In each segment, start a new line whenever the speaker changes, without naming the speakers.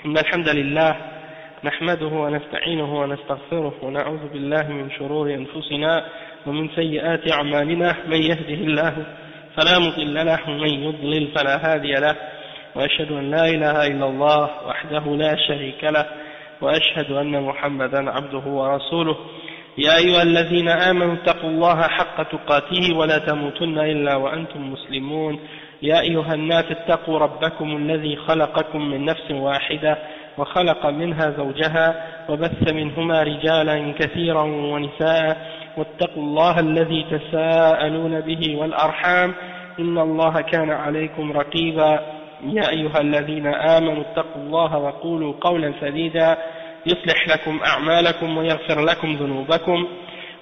إن الحمد لله نحمده ونستعينه ونستغفره ونعوذ بالله من شرور أنفسنا ومن سيئات أعمالنا من يهده الله فلا مضل له ومن يضلل فلا هادي له وأشهد أن لا إله إلا الله وحده لا شريك له وأشهد أن محمدا عبده ورسوله يا أيها الذين آمنوا اتقوا الله حق تقاته ولا تموتن إلا وأنتم مسلمون يا أيها الناس اتقوا ربكم الذي خلقكم من نفس واحدة وخلق منها زوجها وبث منهما رجالا كثيرا ونساء واتقوا الله الذي تساءلون به والأرحام إن الله كان عليكم رقيبا يا أيها الذين آمنوا اتقوا الله وقولوا قولا سديدا يصلح لكم أعمالكم ويغفر لكم ذنوبكم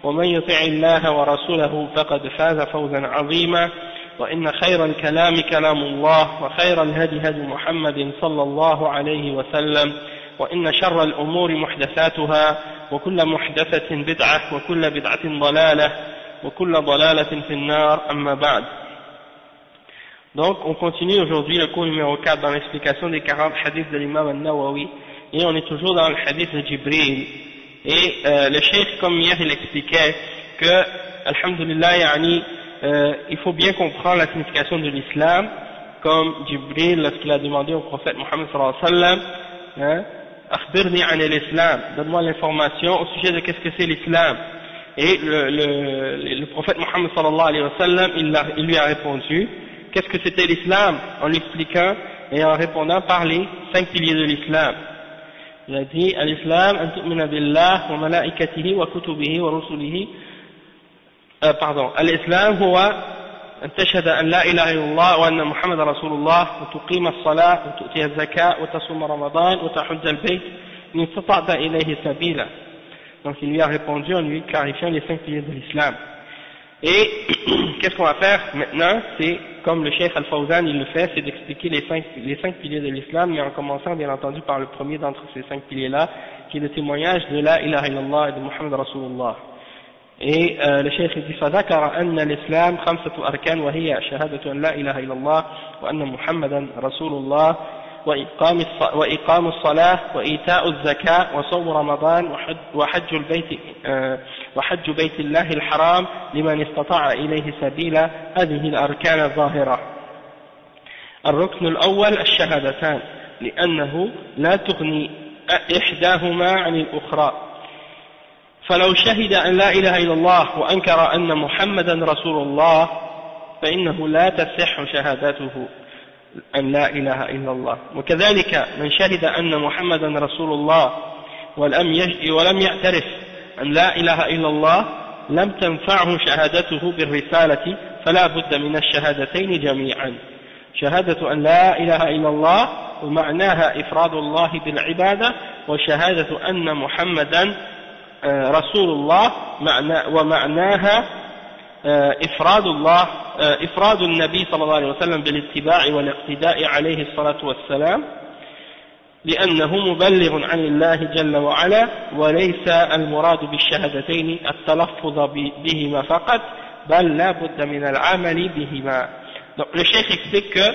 ومن يطع الله ورسوله فقد فاز فوزا عظيما وإن خير الكلام كلام الله وخير الهدي هدي محمد صلى الله عليه وسلم وإن شر الأمور محدثاتها وكل محدثة بدعة وكل بدعة ضلالة وكل ضلالة في النار أما بعد. Donc on continue aujourd'hui le cours numéro 4 dans l'explication des 40 hadiths de l'imam al-Nawawi et on est toujours dans le hadith de Jibril et le cheikh comme hier il expliquait que alhamdulillah yani il faut bien comprendre la signification de l'islam comme Jibril lorsqu'il a demandé au prophète Mohammed sallallahu alayhi wa sallam akhbirni an l'islam, donne-moi l'information au sujet de qu'est-ce que c'est l'islam et le prophète Mohammed sallallahu alayhi wa sallam il lui a répondu qu'est-ce que c'était l'islam en l'expliquant et en répondant par les 5 piliers de l'islam. Il a dit l'islam an tu'mina billah wa malaikatihi wa kutubihi wa rusulihi الإسلام هو أن تشهد أن لا إله إلا الله وأن محمد رسول الله وتقيم الصلاة وتؤتي الزكاة وتصوم رمضان وتحج البيت إن استطعت إليه سبيلا. Donc il lui a répondu en lui clarifiant les 5 piliers de l'islam. Et qu'est-ce qu'on va faire maintenant? C'est comme le Cheikh Al-Fawzan il le fait, c'est d'expliquer les 5 piliers de l'islam, mais en commençant bien entendu par le premier d'entre ces 5 piliers-là, qui est le témoignage de la ilaha illallah et de Muhammad Rasulullah. Et le cheikh dit فذكر أن الإسلام 5 أركان وهي شهادة أن لا إله إلا الله وأن محمدا رسول الله وإقام الصلاة وإيتاء الزكاة وصوم رمضان وحج بيت الله الحرام لمن استطاع إليه سبيلا. هذه الأركان الظاهرة. الركن الأول الشهادتان لأنه لا تغني إحداهما عن الأخرى فلو شهد أن لا إله إلا الله وأنكر أن محمدا رسول الله فإنه لا تصح شهادته أن لا إله إلا الله. وكذلك من شهد أن محمدا رسول الله ولم يعترف أن لا إله إلا الله لم تنفعه شهادته بالرسالة فلا بد من الشهادتين جميعا. شهادة أن لا إله إلا الله ومعناها إفراد الله بالعبادة وشهادة أن محمدا رسول الله ومعناها إفراد النبي صلى الله عليه وسلم بالاتباع والاقتداء عليه الصلاة والسلام لأنه مبلغ عن الله جل وعلا وليس المراد بالشهادتين التلفظ بهما فقط بل لا بد من العمل بهما. Donc le cheikh explique que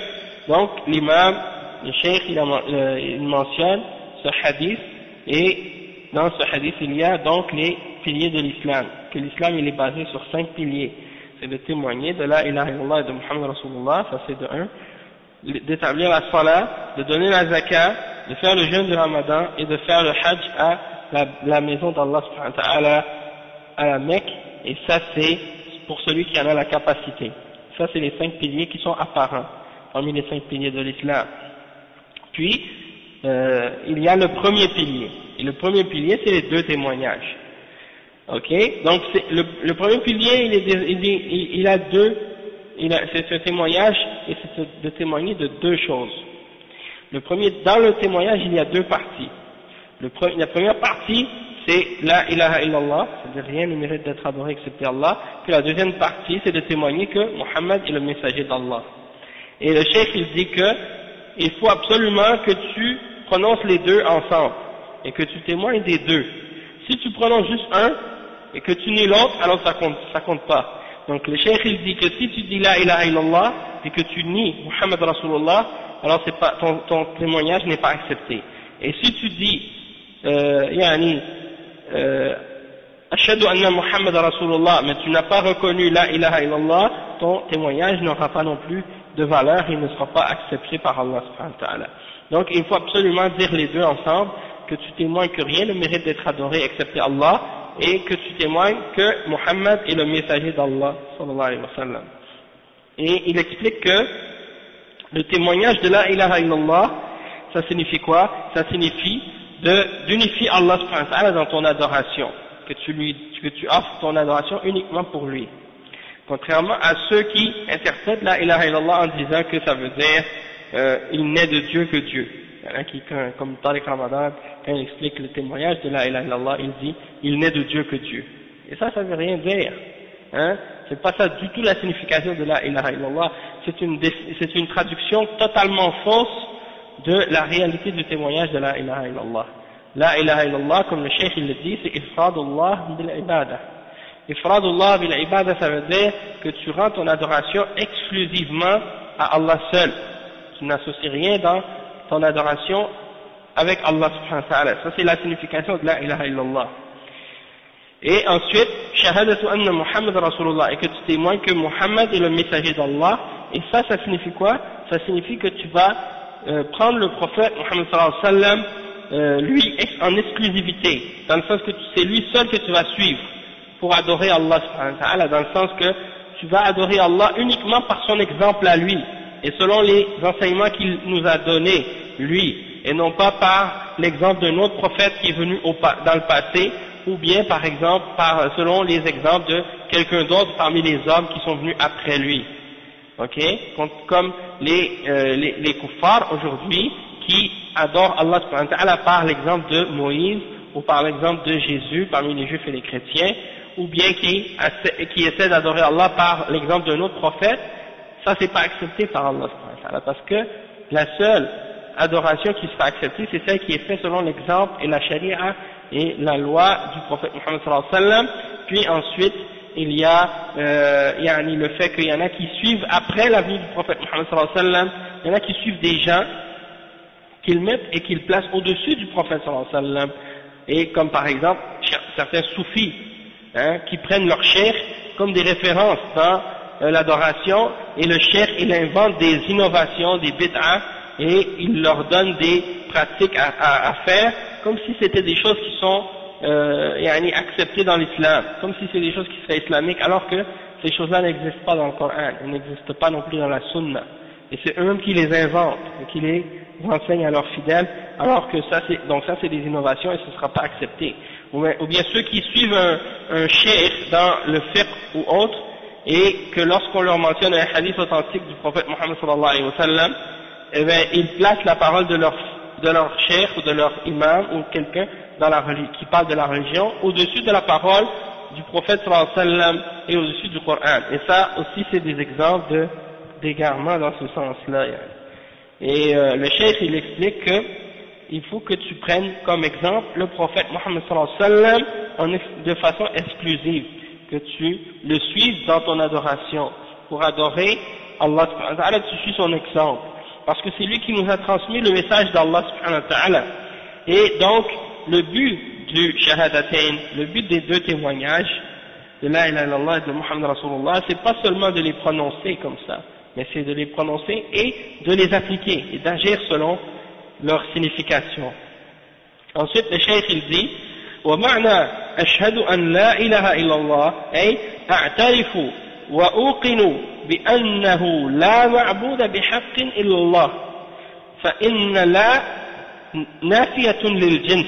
donc l'imam, le cheikh il mentionne ce hadith et dans ce hadith, il y a donc les piliers de l'islam, que l'islam il est basé sur 5 piliers. C'est de témoigner de la ilaha illallah et de Muhammad Rasulullah, ça c'est de 1, d'établir la salat, de donner la zakat, de faire le jeûne du ramadan et de faire le hajj à la maison d'Allah subhanahu wa ta'ala à la Mecque, et ça c'est pour celui qui en a la capacité. Ça c'est les 5 piliers qui sont apparents parmi les 5 piliers de l'islam. Puis il y a le premier pilier. Et le premier pilier, c'est les 2 témoignages. Ok? Donc, le premier pilier, c'est ce témoignage, et c'est de témoigner de 2 choses. Dans le témoignage, il y a 2 parties. La première partie, c'est la ilaha illallah, c'est-à-dire rien ne mérite d'être adoré excepté Allah. Puis la deuxième partie, c'est de témoigner que Muhammad est le messager d'Allah. Et le cheikh, il dit que il faut absolument que tu prononces les 2 ensemble. Et que tu témoignes des 2. Si tu prononces juste un et que tu nies l'autre, alors ça compte pas. Donc le cheikh il dit que si tu dis la ilaha illallah et que tu nies Muhammad Rasulullah, alors ton témoignage n'est pas accepté. Et si tu dis Ashhadu anna Muhammad Rasulullah, mais tu n'as pas reconnu la ilaha illallah, ton témoignage n'aura pas non plus de valeur, il ne sera pas accepté par Allah subhanahu wa ta'ala. Donc il faut absolument dire les deux ensemble, que tu témoignes que rien ne mérite d'être adoré excepté Allah, et que tu témoignes que Muhammad est le messager d'Allah sallallahu alayhi wa sallam. Et il explique que le témoignage de la ilaha illallah, ça signifie quoi? Ça signifie d'unifier Allah subhanahu wa ta'ala dans ton adoration, que tu offres ton adoration uniquement pour lui. Contrairement à ceux qui interprètent la ilaha illallah en disant que ça veut dire il n'est de Dieu que Dieu. Il y en a qui, comme Tariq Ramadan, quand il explique le témoignage de la ilaha illallah, il dit il n'est de Dieu que Dieu. Et ça veut rien dire. Hein? C'est pas ça du tout la signification de la ilaha illallah. C'est une traduction totalement fausse de la réalité du témoignage de la ilaha illallah. La ilaha illallah, comme le cheikh il le dit, c'est ifradullah bil ibada. Ifradullah bil ibada, ça veut dire que tu rends ton adoration exclusivement à Allah seul. Tu n'associes rien dans ton adoration avec Allah subhanahu wa ta'ala. Ça c'est la signification de la ilaha illallah. Et ensuite, shahadatu anna Muhammad Rasulullah, et que tu témoignes que Muhammad est le messager d'Allah. Et ça signifie quoi? Ça signifie que tu vas prendre le prophète Muhammad sallallahu alayhi wa sallam lui en exclusivité, dans le sens que c'est lui seul que tu vas suivre pour adorer Allah subhanahu wa ta'ala, dans le sens que tu vas adorer Allah uniquement par son exemple à lui et selon les enseignements qu'il nous a donnés lui, et non pas par l'exemple d'un autre prophète qui est venu dans le passé, ou bien par exemple selon les exemples de quelqu'un d'autre parmi les hommes qui sont venus après lui. Ok, comme les kuffars aujourd'hui qui adorent Allah subhanahu wa ta'ala par l'exemple de Moïse ou par l'exemple de Jésus parmi les juifs et les chrétiens, ou bien qui essaient d'adorer Allah par l'exemple d'un autre prophète. Ça c'est pas accepté par Allah subhanahu wa ta'ala, parce que la seule adoration qui sera acceptée c'est celle qui est faite selon l'exemple et la charia et la loi du prophète Muhammad sallallahu alayhi wa sallam. Puis ensuite il y a le fait qu'il y en a qui suivent après la vie du prophète Muhammad sallallahu alayhi wa sallam, il y en a qui suivent des gens qu'ils mettent et qu'ils placent au-dessus du prophète sallallahu alayhi wa sallam, et comme par exemple certains soufis qui prennent leur cheikh comme des références dans l'adoration, et le cheikh il invente des innovations, des bid'ah, et il leur donne des pratiques à faire comme si c'était des choses qui sont acceptées dans l'islam, comme si c'est des choses qui seraient islamiques, alors que ces choses-là n'existent pas dans le Coran, elles n'existent pas non plus dans la Sunna, et c'est eux-mêmes qui les inventent et qui les enseignent à leurs fidèles, alors que ça c'est des innovations et ce ne sera pas accepté. Ou bien ceux qui suivent un cheikh dans le fiqh ou autre, et que lorsqu'on leur mentionne un hadith authentique du prophète Muhammad sallallahu alayhi wa sallam, eh bien ils placent la parole de leur cheikh ou de leur imam ou quelqu'un qui parle de la religion au-dessus de la parole du prophète sallallahu alayhi wa sallam et au-dessus du Coran. Et ça aussi c'est des exemples d'égarement dans ce sens-là. Et le cheikh il explique que il faut que tu prennes comme exemple le prophète Muhammad sallallahu alayhi wa sallam de façon exclusive, que tu le suives dans ton adoration. Pour adorer Allah subhanahu wa ta'ala, tu suis son exemple, parce que c'est lui qui nous a transmis le message d'Allah subhanahu wa ta'ala. Et donc le but du shahadatain, le but des deux témoignages de la ilaha illallah et de Muhammad Rasulullah, c'est pas seulement de les prononcer comme ça, mais c'est de les prononcer et de les appliquer et d'agir selon leur signification. Ensuite le cheikh il dit ومعنى أشهد أن لا إله إلا الله أي أعترف وأوقن بأنه لا معبود بحق إلا الله، فإن لا نافية للجنس،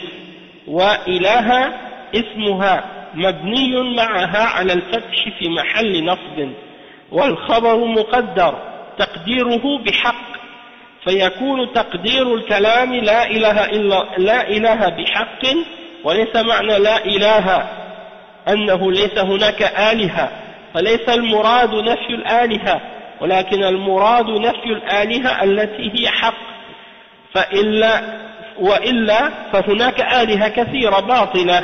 وإله اسمها مبني معها على الفتح في محل نصب، والخبر مقدر تقديره بحق، فيكون تقدير الكلام لا إله بحق، وليس معنى لا إله أنه ليس هناك آلهة، فليس المراد نفي الآلهة، ولكن المراد نفي الآلهة التي هي حق، وإلا فهناك آلهة كثيرة باطلة،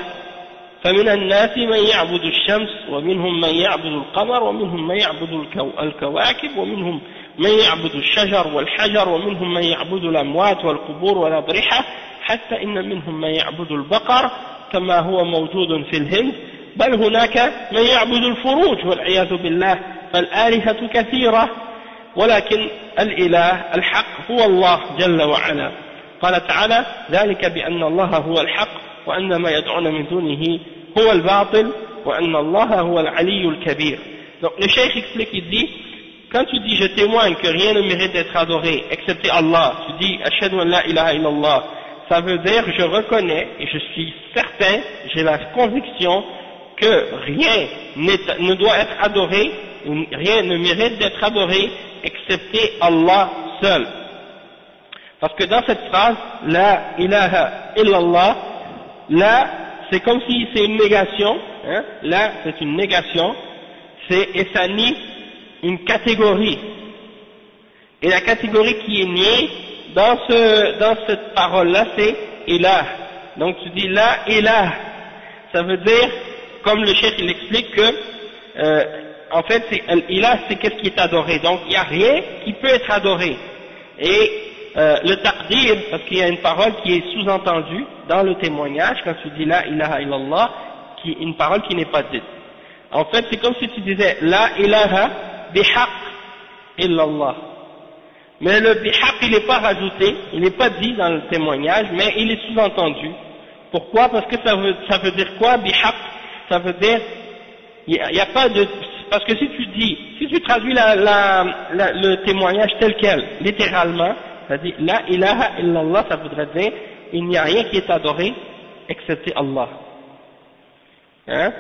فمن الناس من يعبد الشمس، ومنهم من يعبد القمر، ومنهم من يعبد الكواكب، ومنهم من يعبد الشجر والحجر، ومنهم من يعبد الأموات والقبور والأضرحة، حتى إن منهم من يعبد البقر كما هو موجود في الهند بل هناك من يعبد الفروج والعياذ بالله فالآلهة كثيرة ولكن الإله الحق هو الله جل وعلا. قال تعالى ذلك بأن الله هو الحق وأن ما يدعون من دونه هو الباطل وأن الله هو العلي الكبير. Donc le cheikh explique, il dit, quand tu dis je témoigne que rien ne mérite d'être adoré excepté Allah, tu dis ashhadu an la ilaha illallah, ça veut dire je reconnais et je suis certain, j'ai la conviction que rien ne doit être adoré, rien ne mérite d'être adoré excepté Allah seul. Parce que dans cette phrase, la ilaha illallah, là c'est comme si c'est une négation, hein, là c'est une négation, et ça nie une catégorie. Et la catégorie qui est niée dans cette parole-là, c'est ilah. Donc tu dis la ilah, ça veut dire, comme le cheikh il explique que, en fait, ilah c'est qu'est-ce qui est adoré. Donc il n'y a rien qui peut être adoré. Et le taqdir, parce qu'il y a une parole qui est sous-entendue dans le témoignage, quand tu dis la ilaha illallah, qui est une parole qui n'est pas dite. En fait, c'est comme si tu disais la ilaha bihaq illallah. Mais le bihaq, il n'est pas rajouté, il n'est pas dit dans le témoignage, mais il est sous-entendu. Pourquoi? Parce que ça veut dire quoi, bihaq? Ça veut dire, il n'y a pas de, parce que si tu traduis le témoignage tel quel, littéralement, ça dit la ilaha illallah, ça voudrait dire, il n'y a rien qui est adoré excepté Allah. Hein?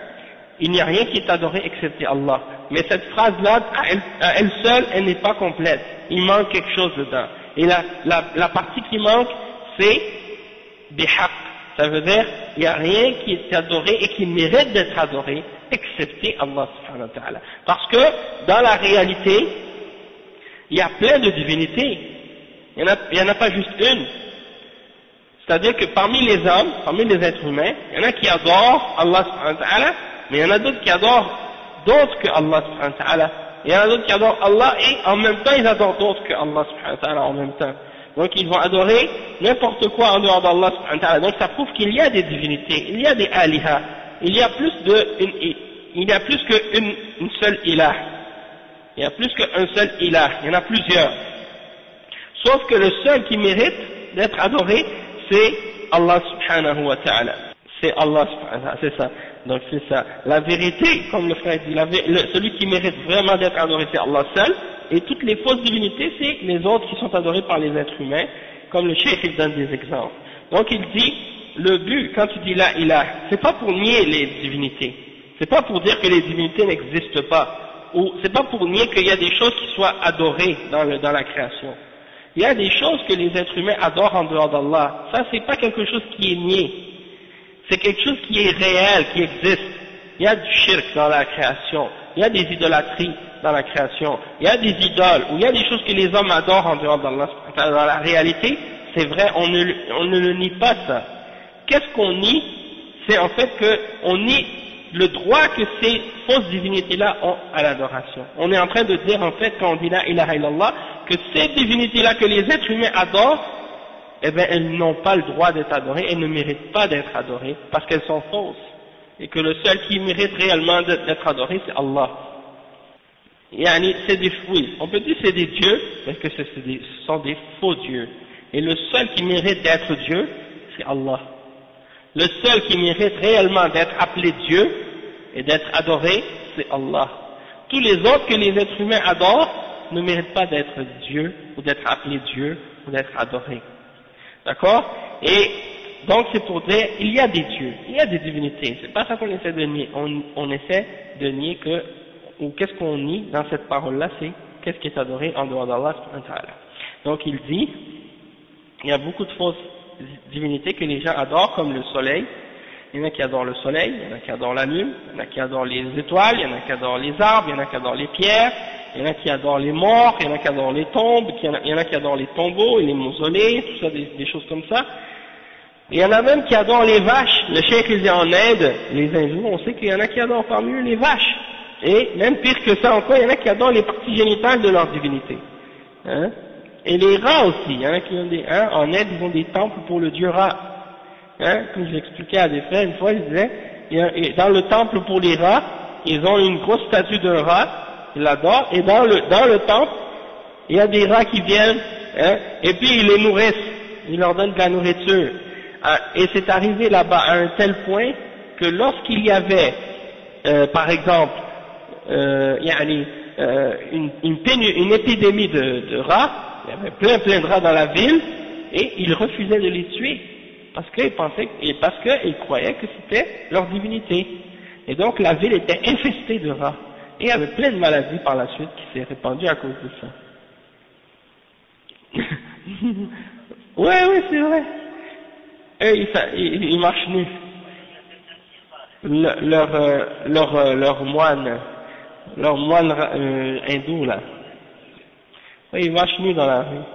Il n'y a rien qui est adoré excepté Allah. Mais cette phrase-là, à elle seule, elle n'est pas complète. Il manque quelque chose dedans. Et la partie qui manque, c'est bihaq. Ça veut dire, il n'y a rien qui est adoré et qui mérite d'être adoré, excepté Allah subhanahu wa ta'ala. Parce que, dans la réalité, il y a plein de divinités. Il n'y en a pas juste une. C'est-à-dire que parmi les hommes, parmi les êtres humains, il y en a qui adorent Allah subhanahu wa ta'ala, mais il y en a d'autres qui adorent d'autres que Allah subhanahu wa ta'ala. Il y en a d'autres qui adorent Allah et en même temps ils adorent d'autres que Allah subhanahu wa ta'ala en même temps. Donc ils vont adorer n'importe quoi en dehors d'Allah subhanahu wa ta'ala. Donc ça prouve qu'il y a des divinités, il y a des alihas, il y a plus qu'une seule ilah. Il y a plus qu'un seul ilah, il y en a plusieurs. Sauf que le seul qui mérite d'être adoré, c'est Allah subhanahu wa ta'ala. C'est Allah subhanahu wa ta'ala, c'est ça. Donc c'est ça. La vérité, comme le frère dit, celui qui mérite vraiment d'être adoré, c'est Allah seul. Et toutes les fausses divinités, c'est les autres qui sont adorés par les êtres humains, comme le cheikh il donne des exemples. Donc il dit, le but, quand tu dis la ilah, c'est pas pour nier les divinités. C'est pas pour dire que les divinités n'existent pas. Ou c'est pas pour nier qu'il y a des choses qui soient adorées dans la création. Il y a des choses que les êtres humains adorent en dehors d'Allah. Ça, c'est pas quelque chose qui est nié. C'est quelque chose qui est réel, qui existe. Il y a du shirk dans la création. Il y a des idolâtries dans la création. Il y a des idoles, ou il y a des choses que les hommes adorent en dehors d'Allah. Dans la réalité, c'est vrai, on ne le nie pas ça. Qu'est-ce qu'on nie? C'est en fait qu'on nie le droit que ces fausses divinités-là ont à l'adoration. On est en train de dire en fait, quand on dit la ilaha illallah, que ces divinités-là que les êtres humains adorent, eh bien elles n'ont pas le droit d'être adorées, elles ne méritent pas d'être adorées, parce qu'elles sont fausses. Et que le seul qui mérite réellement d'être adoré, c'est Allah. Yani, oui, on peut dire que c'est des dieux, parce que ce sont des faux dieux. Et le seul qui mérite d'être Dieu, c'est Allah. Le seul qui mérite réellement d'être appelé Dieu et d'être adoré, c'est Allah. Tous les autres que les êtres humains adorent ne méritent pas d'être Dieu, ou d'être appelé Dieu, ou d'être adoré. D'accord? Et donc c'est pour dire, il y a des dieux, il y a des divinités. C'est pas ça qu'on essaie de nier. On essaie de nier que, ou qu'est-ce qu'on nie dans cette parole-là, c'est qu'est-ce qui est adoré en dehors d'Allah subhanahu wa ta'ala. Donc il dit, il y a beaucoup de fausses divinités que les gens adorent, comme le soleil. Il y en a qui adorent le soleil, il y en a qui adorent la lune, il y en a qui adorent les étoiles, il y en a qui adorent les arbres, il y en a qui adorent les pierres, il y en a qui adorent les morts, il y en a qui adorent les tombes, il y en a qui adorent les tombeaux et les mausolées, tout ça, des choses comme ça. Il y en a même qui adorent les vaches. Le cheikh il dit en Inde, les hindous, on sait qu'il y en a qui adorent parmi eux les vaches. Et même pire que ça encore, il y en a qui adorent les parties génitales de leur divinité. Hein? Et les rats aussi, il y en a qui ont en Inde, ils ont des temples pour le dieu rat. Comme j'expliquais à des frères, une fois, ils disaient, dans le temple pour les rats, ils ont une grosse statue d'un rat, ils l'adorent, et dans le temple, il y a des rats qui viennent, et puis ils les nourrissent, ils leur donnent de la nourriture. Et c'est arrivé là-bas à un tel point que lorsqu'il y avait, par exemple, une épidémie de rats, il y avait plein de rats dans la ville, et ils refusaient de les tuer, parce qu'ils croyaient que c'était leur divinité. Et donc la ville était infestée de rats, et il y avait plein de maladies par la suite qui s'est répandues à cause de ça. Ouais, c'est vrai. Eux, ils marchent nus. Leur moine hindou là. Oui, ils marchent nus dans la rue.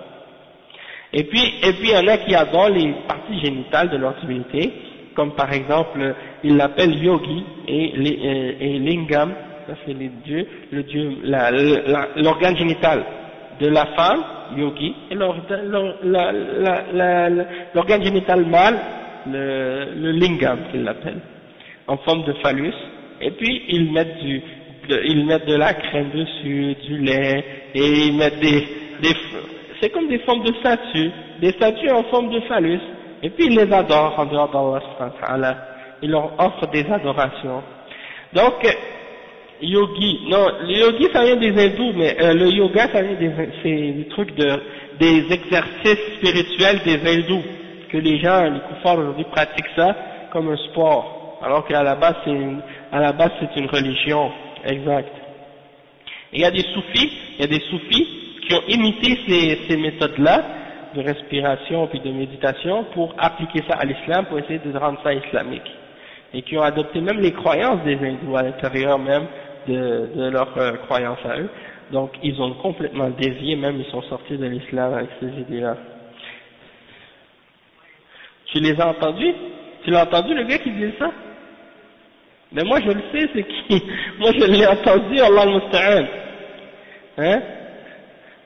Et puis il y en a qui adorent les parties génitales de leur divinité, comme par exemple, ils l'appellent Yogi et Lingam, ça c'est les dieux, l'organe génital de la femme, Yogi, et l'organe génital mâle, le Lingam qu'ils l'appellent, en forme de phallus, et puis ils mettent de la crème dessus, du lait, et ils mettent c'est comme des formes de statues en forme de phallus, et puis ils les adorent en dehors d'Allah subhanahu wa ta'ala, ils leur offrent des adorations. Donc, le yogi ça vient des hindous, mais le yoga ça vient c'est des trucs des exercices spirituels des hindous, que les kuffars aujourd'hui pratiquent ça comme un sport, alors qu'à la base c'est une religion, exact. Et il y a des soufis qui ont imité ces méthodes-là de respiration puis de méditation pour appliquer ça à l'islam, pour essayer de rendre ça islamique, et qui ont adopté même les croyances des hindous à l'intérieur même de leurs croyances à eux. Donc ils ont complètement dévié, même ils sont sortis de l'islam avec ces idées-là. Tu les as entendus? Tu l'as entendu le gars qui disait ça? Mais moi je le sais, c'est qui? Moi je l'ai entendu, Allah al-Musta'an.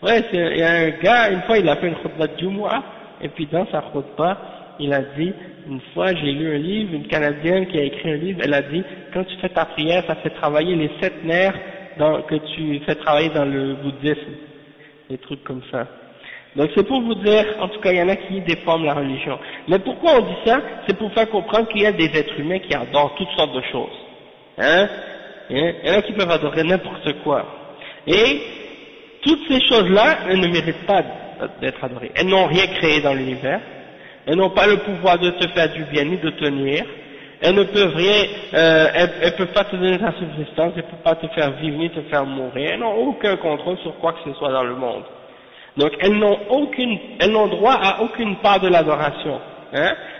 Ouais, il y a un gars, une fois il a fait une khutbah de Jumu'ah, et puis dans sa khutbah, il a dit, une fois j'ai lu un livre, une Canadienne qui a écrit un livre, elle a dit, quand tu fais ta prière, ça fait travailler les 7 nerfs que tu fais travailler dans le bouddhisme, des trucs comme ça. Donc c'est pour vous dire, en tout cas il y en a qui déforment la religion. Mais pourquoi on dit ça? C'est pour faire comprendre qu'il y a des êtres humains qui adorent toutes sortes de choses. Il y en a qui peuvent adorer n'importe quoi. Et toutes ces choses-là, elles ne méritent pas d'être adorées. Elles n'ont rien créé dans l'univers. Elles n'ont pas le pouvoir de te faire du bien ni de te nuire. Elles ne peuvent rien, elles peuvent pas te donner ta subsistance, elles peuvent pas te faire vivre ni te faire mourir. Elles n'ont aucun contrôle sur quoi que ce soit dans le monde. Donc elles n'ont droit à aucune part de l'adoration.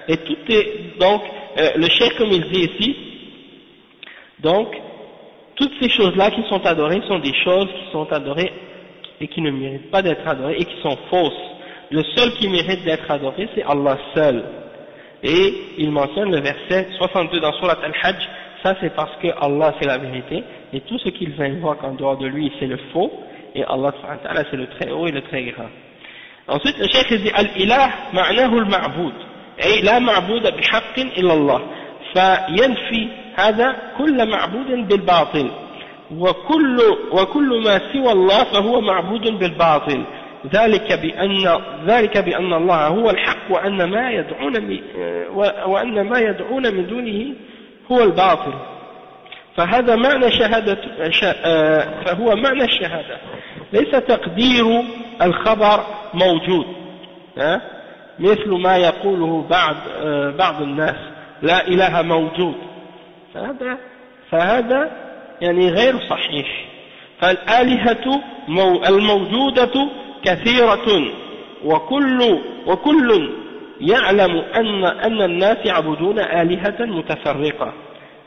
Et tout est, donc, le cheikh comme il dit ici, donc, toutes ces choses-là qui sont adorées sont des choses qui sont adorées et qui ne méritent pas d'être adorées et qui sont fausses. Le seul qui mérite d'être adoré, c'est Allah seul. Et il mentionne le verset 62 dans Surat Al-Hajj, ça c'est parce que Allah c'est la vérité, et tout ce qu'ils invoquent en dehors de lui c'est le faux, et Allah c'est le très haut et le très grand. Ensuite le cheikh dit Al-Ilah ma'nahu al-ma'boud, et la ma'bouda bihaqqin illa Allah, فينفي هذا كل معبود بالباطل وكل ما سوى الله فهو معبود بالباطل ذلك بأن الله هو الحق وأن ما يدعون من دونه هو الباطل فهذا معنى فهو معنى الشهادة ليس تقدير الخبر موجود مثل ما يقوله بعض الناس لا إله موجود فهذا يعني غير صحيح فالآلهة الموجودة كثيرة وكل يعلم أن الناس يعبدون آلهة متفرقة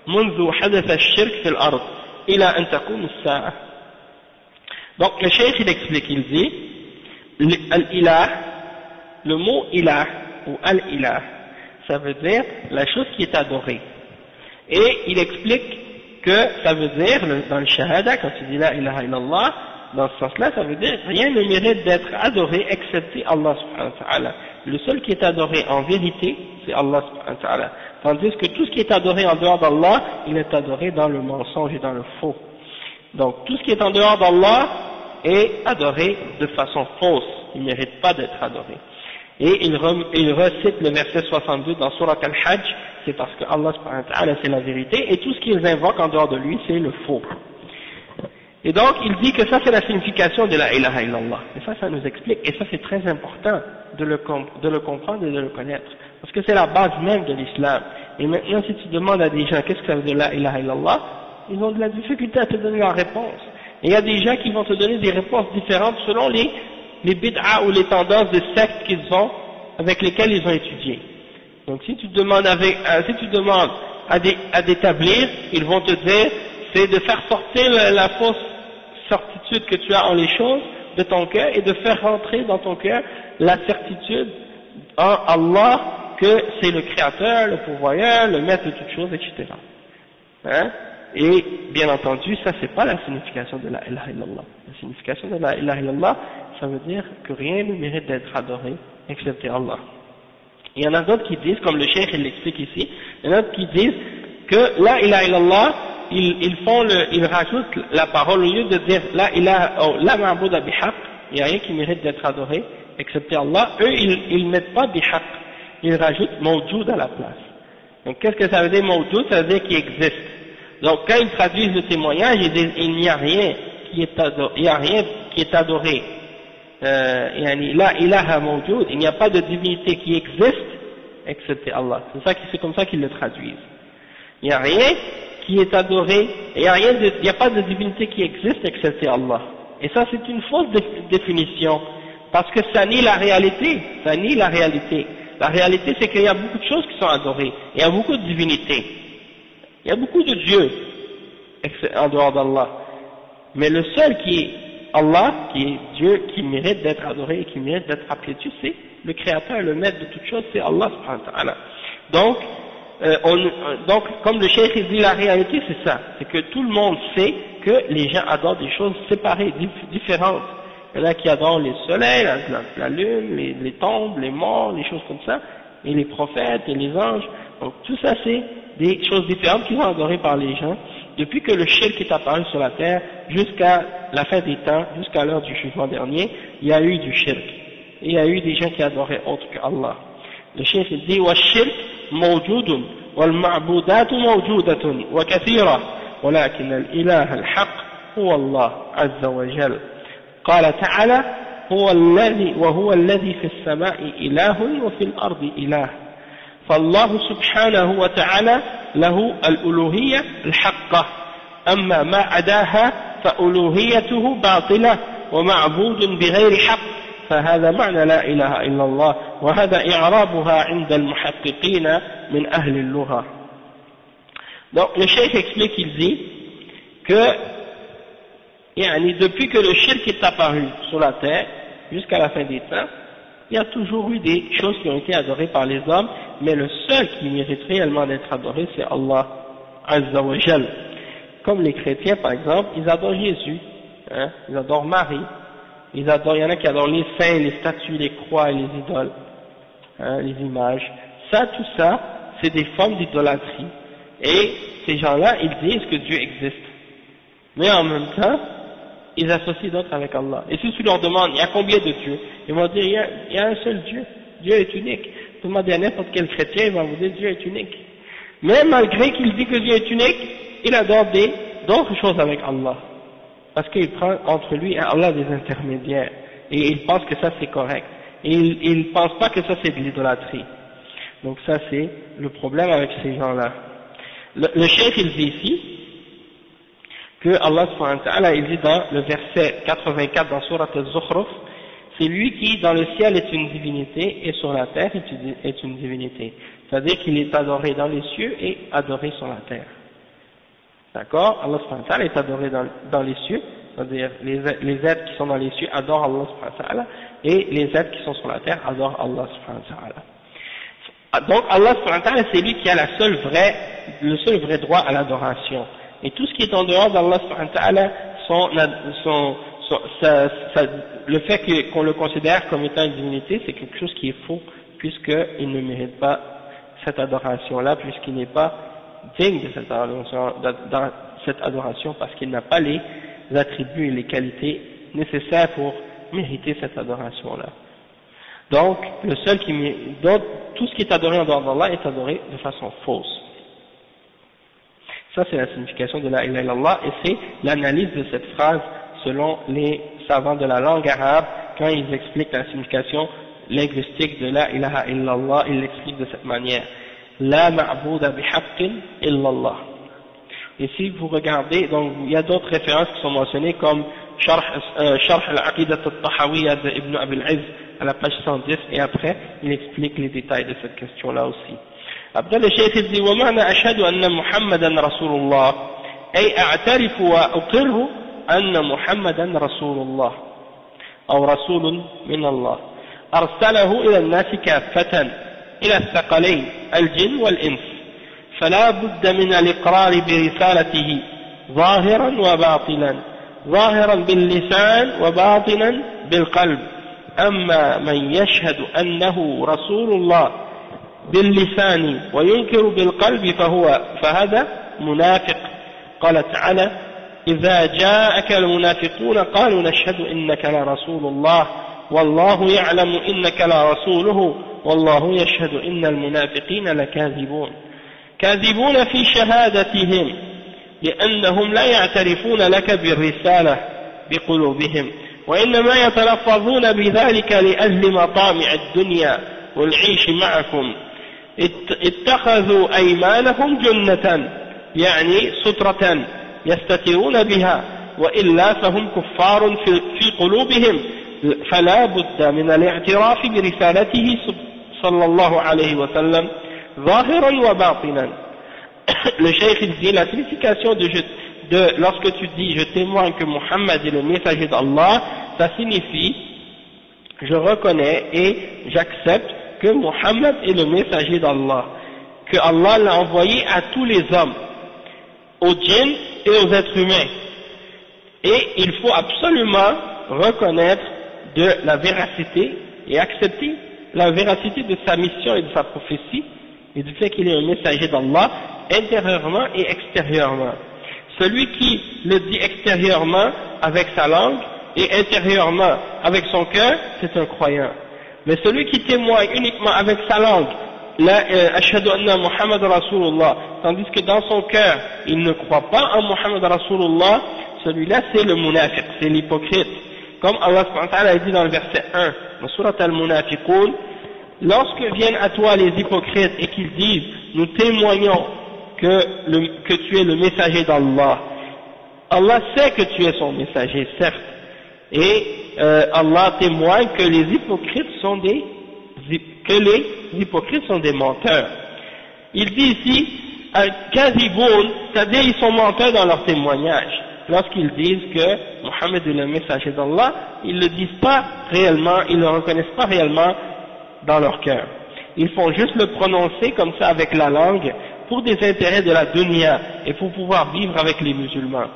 منذ حدث الشرك في الأرض إلى أن تقوم الساعة. Donc le cheikh il explique, il dit al-ilah, le mot ilah ou al-ilah, ça veut dire la chose qui est adorée. Et il explique que ça veut dire, dans le shahada, quand tu dis la ilaha illallah, dans ce sens-là, ça veut dire rien ne mérite d'être adoré excepté Allah subhanahu wa ta'ala. Le seul qui est adoré en vérité, c'est Allah subhanahu wa ta'ala. Tandis que tout ce qui est adoré en dehors d'Allah, il est adoré dans le mensonge et dans le faux. Donc tout ce qui est en dehors d'Allah est adoré de façon fausse, il ne mérite pas d'être adoré. Et il recite le verset 62 dans Surat Al-Hajj, c'est parce que Allah subhanahu wa ta'ala c'est la vérité, et tout ce qu'ils invoquent en dehors de lui c'est le faux. Et donc il dit que ça c'est la signification de la ilaha illallah. Et ça nous explique, et ça c'est très important de le comprendre et de le connaître, parce que c'est la base même de l'islam. Et maintenant si tu demandes à des gens qu'est-ce que ça veut dire la ilaha illallah, ils ont de la difficulté à te donner la réponse. Et il y a des gens qui vont te donner des réponses différentes selon les bid'a ou les tendances de sectes qu'ils ont, avec lesquelles ils ont étudié. Donc si tu demandes à d'établir, ils vont te dire, c'est de faire sortir la fausse certitude que tu as en les choses de ton cœur et de faire rentrer dans ton cœur la certitude en Allah que c'est le créateur, le pourvoyeur, le maître de toutes choses, etc. Hein? Et bien entendu, ça c'est pas la signification de la ilaha illallah. La signification de la ilaha illallah, ça veut dire que rien ne mérite d'être adoré excepté Allah. Il y en a d'autres qui disent, comme le cheikh il l'explique ici, il y en a d'autres qui disent que la ilaha illallah, ils rajoutent la parole, au lieu de dire la ilaha, la ma'buda bihaq, il n'y a rien qui mérite d'être adoré excepté Allah, eux ils mettent pas bihaq, ils rajoutent mawjoud à la place. Donc qu'est-ce que ça veut dire mawjoud? Ça veut dire qu'il existe. Donc quand ils traduisent le témoignage, ils disent il n'y a rien qui est adoré, la ilaha mawjoud, il n'y a pas de divinité qui existe excepté Allah. C'est comme ça qu'ils le traduisent. Il n'y a rien qui est adoré, il n'y a pas de divinité qui existe excepté Allah. Et ça c'est une fausse définition, parce que ça nie la réalité, La réalité c'est qu'il y a beaucoup de choses qui sont adorées, il y a beaucoup de divinités. Il y a beaucoup de dieux en dehors d'Allah, mais le seul qui est Allah, qui est Dieu, qui mérite d'être adoré et qui mérite d'être appelé Dieu, c'est le créateur, le maître de toutes choses, c'est Allah subhanahu wa ta'ala. Donc, comme le cheikh dit, la réalité c'est ça, c'est que tout le monde sait que les gens adorent des choses séparées, différentes. Il y en a qui adorent les soleils, la lune, les tombes, les morts, les choses comme ça, et les prophètes et les anges. Donc tout ça c'est des choses différentes qui sont adorées par les gens depuis que le shirk est apparu sur la terre jusqu'à la fin des temps, jusqu'à l'heure du jugement dernier. Il y a eu du shirk et il y a eu des gens qui adoraient autre que Allah. Le shirk dit wa shirk mawjudun wal ma'budat mawjudatun wa kathira walakin al ilah al haqq huwa Allah azza wa jalla. قال تعالى وهو الذي في السماء إله وفي الأرض إله. فالله سبحانه وتعالى له الألوهية الحقة، أما ما عداها فألوهيته باطلة ومعبود بغير حق، فهذا معنى لا إله إلا الله، وهذا إعرابها عند المحققين من أهل اللغة. Donc le cheikh explique, il dit que depuis que le shirk est apparu sur la terre jusqu'à la fin des temps, il y a toujours eu des choses qui ont été adorées par les hommes, mais le seul qui mérite réellement d'être adoré, c'est Allah Azza wa Jal. Comme les chrétiens, par exemple, ils adorent Jésus, hein, ils adorent Marie, il y en a qui adorent les saints, les statues, les croix et les idoles, hein, les images. Tout ça, c'est des formes d'idolâtrie. Et ces gens-là, ils disent que Dieu existe. Mais en même temps, ils associent d'autres avec Allah. Et si tu leur demandes, il y a combien de dieux? Ils vont dire, il y a un seul Dieu. Dieu est unique. Demandez à n'importe quel chrétien, il va vous dire, Dieu est unique. Mais malgré qu'il dit que Dieu est unique, il adore d'autres choses avec Allah. Parce qu'il prend entre lui et Allah des intermédiaires. Et il pense que ça c'est correct. Et il ne pense pas que ça c'est de l'idolâtrie. Donc ça c'est le problème avec ces gens-là. Le cheikh il dit ici, que Allah subhanahu wa ta'ala, il dit dans le verset 84 dans Surat Al-Zukhruf, c'est lui qui dans le ciel est une divinité et sur la terre est une divinité. C'est-à-dire qu'il est adoré dans les cieux et adoré sur la terre. D'accord? Allah subhanahu wa ta'ala est adoré dans les cieux, c'est-à-dire les êtres qui sont dans les cieux adorent Allah subhanahu wa ta'ala et les êtres qui sont sur la terre adorent Allah subhanahu wa ta'ala. Donc Allah subhanahu wa ta'ala c'est lui qui a le seul vrai droit à l'adoration. Et tout ce qui est en dehors d'Allah subhanahu wa ta'ala, le fait qu'on le considère comme étant une divinité, c'est quelque chose qui est faux, puisqu'il ne mérite pas cette adoration-là, puisqu'il n'est pas digne de cette adoration, parce qu'il n'a pas les attributs et les qualités nécessaires pour mériter cette adoration-là. Donc, tout ce qui est adoré en dehors d'Allah est adoré de façon fausse. Ça, c'est la signification de la ilaha illallah, et c'est l'analyse de cette phrase selon les savants de la langue arabe, quand ils expliquent la signification linguistique de la ilaha illallah, ils l'expliquent de cette manière. La ma'bouda bihaqqin illallah. Et si vous regardez, donc il y a d'autres références qui sont mentionnées comme Sharh al-Aqidat al-Tahawiyya de Ibn Abil Izz à la page 110, et après il explique les détails de cette question-là aussi. Après le cheikh dit وَمَعْنَا أَشْهَدُ أَنَّ مُحَمَّدًا رَسُولُ اللَّهِ أي أعترف وأقر أن محمدا رسول الله أو رسول من الله أرسله إلى الناس كافة إلى الثقلين الجن والإنس فلا بد من الإقرار برسالته ظاهرا وباطنا ظاهرا باللسان وباطنا بالقلب أما من يشهد أنه رسول الله باللسان وينكر بالقلب فهذا منافق قال تعالى إذا جاءك المنافقون قالوا نشهد إنك لرسول الله والله يعلم إنك لرسوله والله يشهد إن المنافقين لكاذبون كاذبون في شهادتهم لأنهم لا يعترفون لك بالرسالة بقلوبهم وإنما يتلفظون بذلك لأجل مطامع الدنيا والعيش معكم اتخذوا أيمانهم جنة يعني سترة يستترون بها وإلا فهم كفار في قلوبهم فلا بد من الاعتراف برسالته صلى الله عليه وسلم ظاهرا وباطنا. Le cheikh dit la signification de lorsque tu dis je témoigne que Mohammed est le messager d'Allah, ça signifie je reconnais et j'accepte que Mohammed est le messager d'Allah, que Allah l'a envoyé à tous les hommes, aux djinns et aux êtres humains, et il faut absolument reconnaître de la véracité et accepter la véracité de sa mission et de sa prophétie et du fait qu'il est un messager d'Allah intérieurement et extérieurement. Celui qui le dit extérieurement avec sa langue et intérieurement avec son cœur, c'est un croyant. Mais celui qui témoigne uniquement avec sa langue, ashhadu anna Muhammad Rasulullah, tandis que dans son cœur il ne croit pas en Muhammad Rasulullah, celui-là c'est le munafiq, c'est l'hypocrite. Comme Allah subhanahu wa ta'ala a dit dans le verset 1 dans Surat al-Munafiqun, lorsque viennent à toi les hypocrites et qu'ils disent nous témoignons que tu es le messager d'Allah, Allah sait que tu es son messager, certes, et Allah témoigne que les hypocrites sont des menteurs. Il dit ici Kaziboun, c'est-à-dire ils sont menteurs dans leur témoignage. Lorsqu'ils disent que Mohammed est le messager d'Allah, ils ne le disent pas réellement, ils ne le reconnaissent pas réellement dans leur cœur. Ils font juste le prononcer comme ça avec la langue pour des intérêts de la dunya et pour pouvoir vivre avec les musulmans.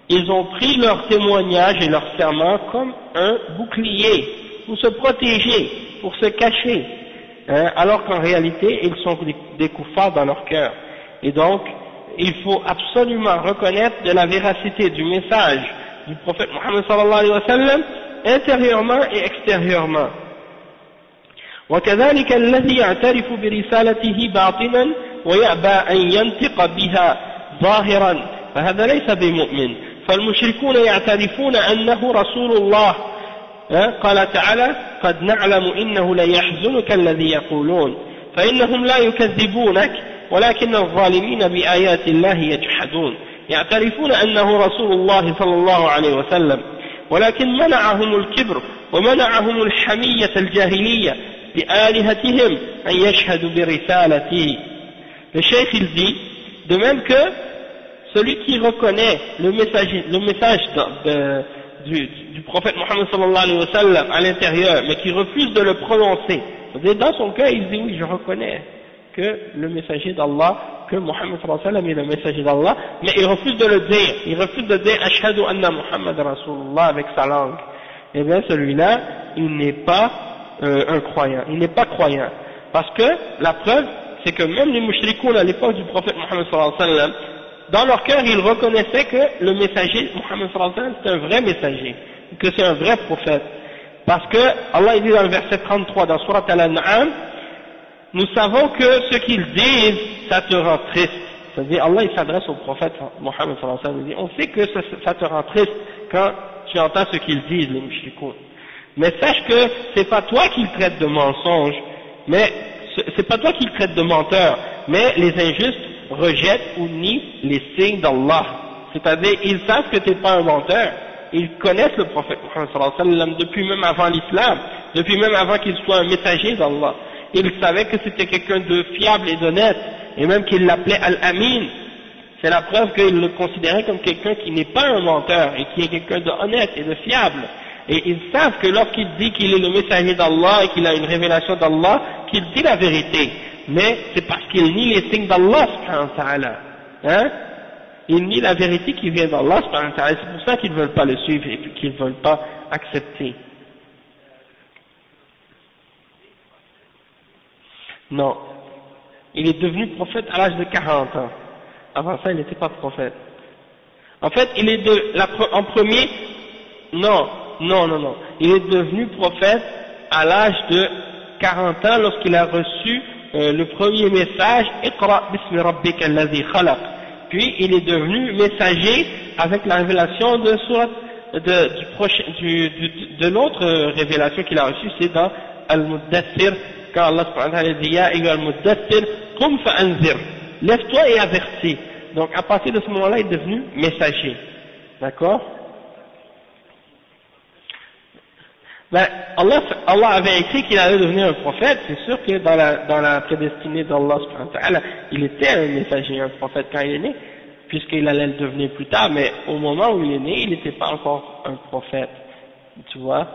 Ils ont pris leur témoignage et leur serment comme un bouclier pour se protéger, pour se cacher, alors qu'en réalité ils sont des koufars dans leur cœur. Et donc il faut absolument reconnaître de la véracité du message du prophète Mohammed sallallahu alayhi wa sallam intérieurement et extérieurement. وكذلك الذي يعترف برسالته باطنا ويأبى أن ينطق بها ظاهرا فهذا ليس بمؤمن فالمشركون يعترفون أنه رسول الله قال تعالى قد نعلم إنه ليحزنك الذي يقولون فإنهم لا يكذبونك ولكن الظالمين بآيات الله يجحدون يعترفون أنه رسول الله صلى الله عليه وسلم ولكن منعهم الكبر ومنعهم الحمية الجاهلية بآلهتهم أن يشهدوا برسالته. Le cheikh il dit, de même que celui qui reconnaît le message du prophète Mohammed sallallahu alayhi wa sallam à l'intérieur, mais qui refuse de le prononcer, dans son cœur il dit oui je reconnais que le messager d'Allah que Mohammed sallallahu alayhi wa sallam est le messager d'Allah, mais il refuse de le dire. Il refuse de dire Ashhadu anna Muhammad Rasulullah avec sa langue. Eh bien, celui-là, il n'est pas un croyant. Il n'est pas croyant. Parce que la preuve, c'est que même les mushrikoun à l'époque du prophète Mohammed sallallahu alayhi wa sallam, dans leur cœur, ils reconnaissaient que le messager, Mohammed sallallahu alayhi wa sallam, c'est un vrai messager, que c'est un vrai prophète. Parce que Allah dit dans le verset 33 dans Surat Al-An'am, nous savons que ce qu'ils disent, ça te rend triste. C'est-à-dire, Allah il s'adresse au prophète Mohammed sallallahu alayhi wa sallam, il dit, on sait que ça te rend triste quand tu entends ce qu'ils disent, les mushrikoun. Mais sache que c'est pas toi qu'ils traitent de mensonge, mais c'est pas toi qu'ils traitent de menteur, mais les injustes rejettent ou nient les signes d'Allah. C'est-à-dire, ils savent que tu n'es pas un menteur. Ils connaissent le prophète Muhammad sallallahu alayhi wa sallam depuis même avant l'islam, depuis même avant qu'il soit un messager d'Allah. Ils savaient que c'était quelqu'un de fiable et d'honnête, et même qu'ils l'appelaient Al-Amin. C'est la preuve qu'ils le considéraient comme quelqu'un qui n'est pas un menteur, et qui est quelqu'un d'honnête et de fiable. Et ils savent que lorsqu'il dit qu'il est le messager d'Allah et qu'il a une révélation d'Allah, qu'il dit la vérité. Mais c'est parce qu'il nie les signes d'Allah subhanahu wa ta'ala. Hein? Il nie la vérité qui vient d'Allah subhanahu wa ta'ala. C'est pour ça qu'ils ne veulent pas le suivre et qu'ils ne veulent pas accepter. Non. Il est devenu prophète à l'âge de 40 ans. Avant ça, il n'était pas prophète. En fait, il est en premier, non. Il est devenu prophète à l'âge de 40 ans lorsqu'il a reçu le premier message, Iqra bismi rabbika alladhi khalaq. Puis il est devenu messager avec la révélation de l'autre révélation qu'il a reçue, c'est dans Al-Muddathir, quand Allah subhanahu wa ta'ala dit Ya ayyuha al-Muddathir, qum fa'anzir, lève-toi et avertis. Donc à partir de ce moment-là, il est devenu messager. D'accord? Ben, Allah avait écrit qu'il allait devenir un prophète. C'est sûr que dans la prédestinée d'Allah subhanahu wa ta'ala, il était un messager, un prophète quand il est né, puisqu'il allait le devenir plus tard, mais au moment où il est né, il n'était pas encore un prophète, tu vois.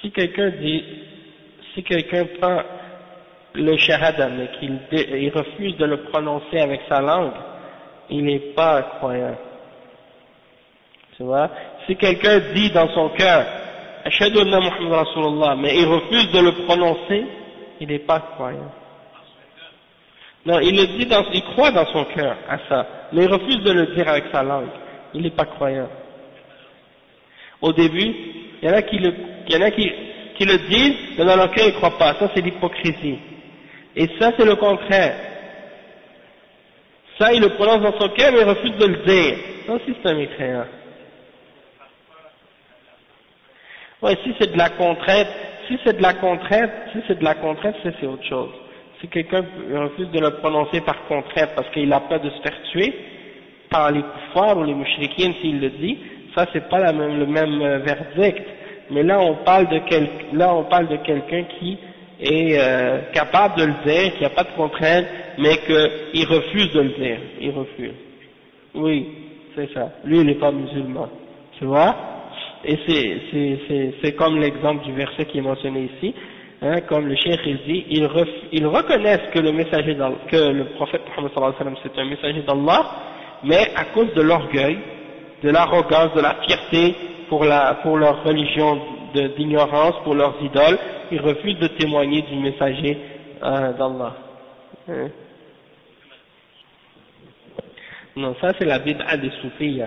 Si quelqu'un prend le shahada, mais qu'il refuse de le prononcer avec sa langue, il n'est pas croyant. Tu vois? Si quelqu'un dit dans son cœur, Ashhadu anna Muhammad Rasulullah, mais il refuse de le prononcer, il n'est pas croyant. Non, il le dit il croit dans son cœur à ça, mais il refuse de le dire avec sa langue. Il n'est pas croyant. Au début, il y en a qui le disent, mais dans leur cœur ils ne croient pas. Ça c'est l'hypocrisie. Et ça c'est le contraire. Ça il le prononce dans son cœur mais il refuse de le dire. Ça aussi c'est un mécréant. Ouais, si c'est de la contrainte, ça c'est autre chose. Si quelqu'un refuse de le prononcer par contrainte parce qu'il a peur de se faire tuer par les kuffars ou les mushrikines s'il le dit, ça c'est pas le même verdict. Mais là on parle de quelqu'un qui est capable de le dire, qui n'a pas de contrainte, mais qu'il refuse de le dire. Il refuse. Oui, c'est ça. Lui il n'est pas musulman. Tu vois? Et c'est comme l'exemple du verset qui est mentionné ici, hein, comme le cheikh il dit, ils reconnaissent que le prophète Muhammad sallallahu alayhi wa sallam c'est un messager d'Allah, mais à cause de l'orgueil, de l'arrogance, de la fierté pour leur religion d'ignorance, pour leurs idoles, ils refusent de témoigner du messager d'Allah. Hein. Non, ça c'est la bid'a des soufis.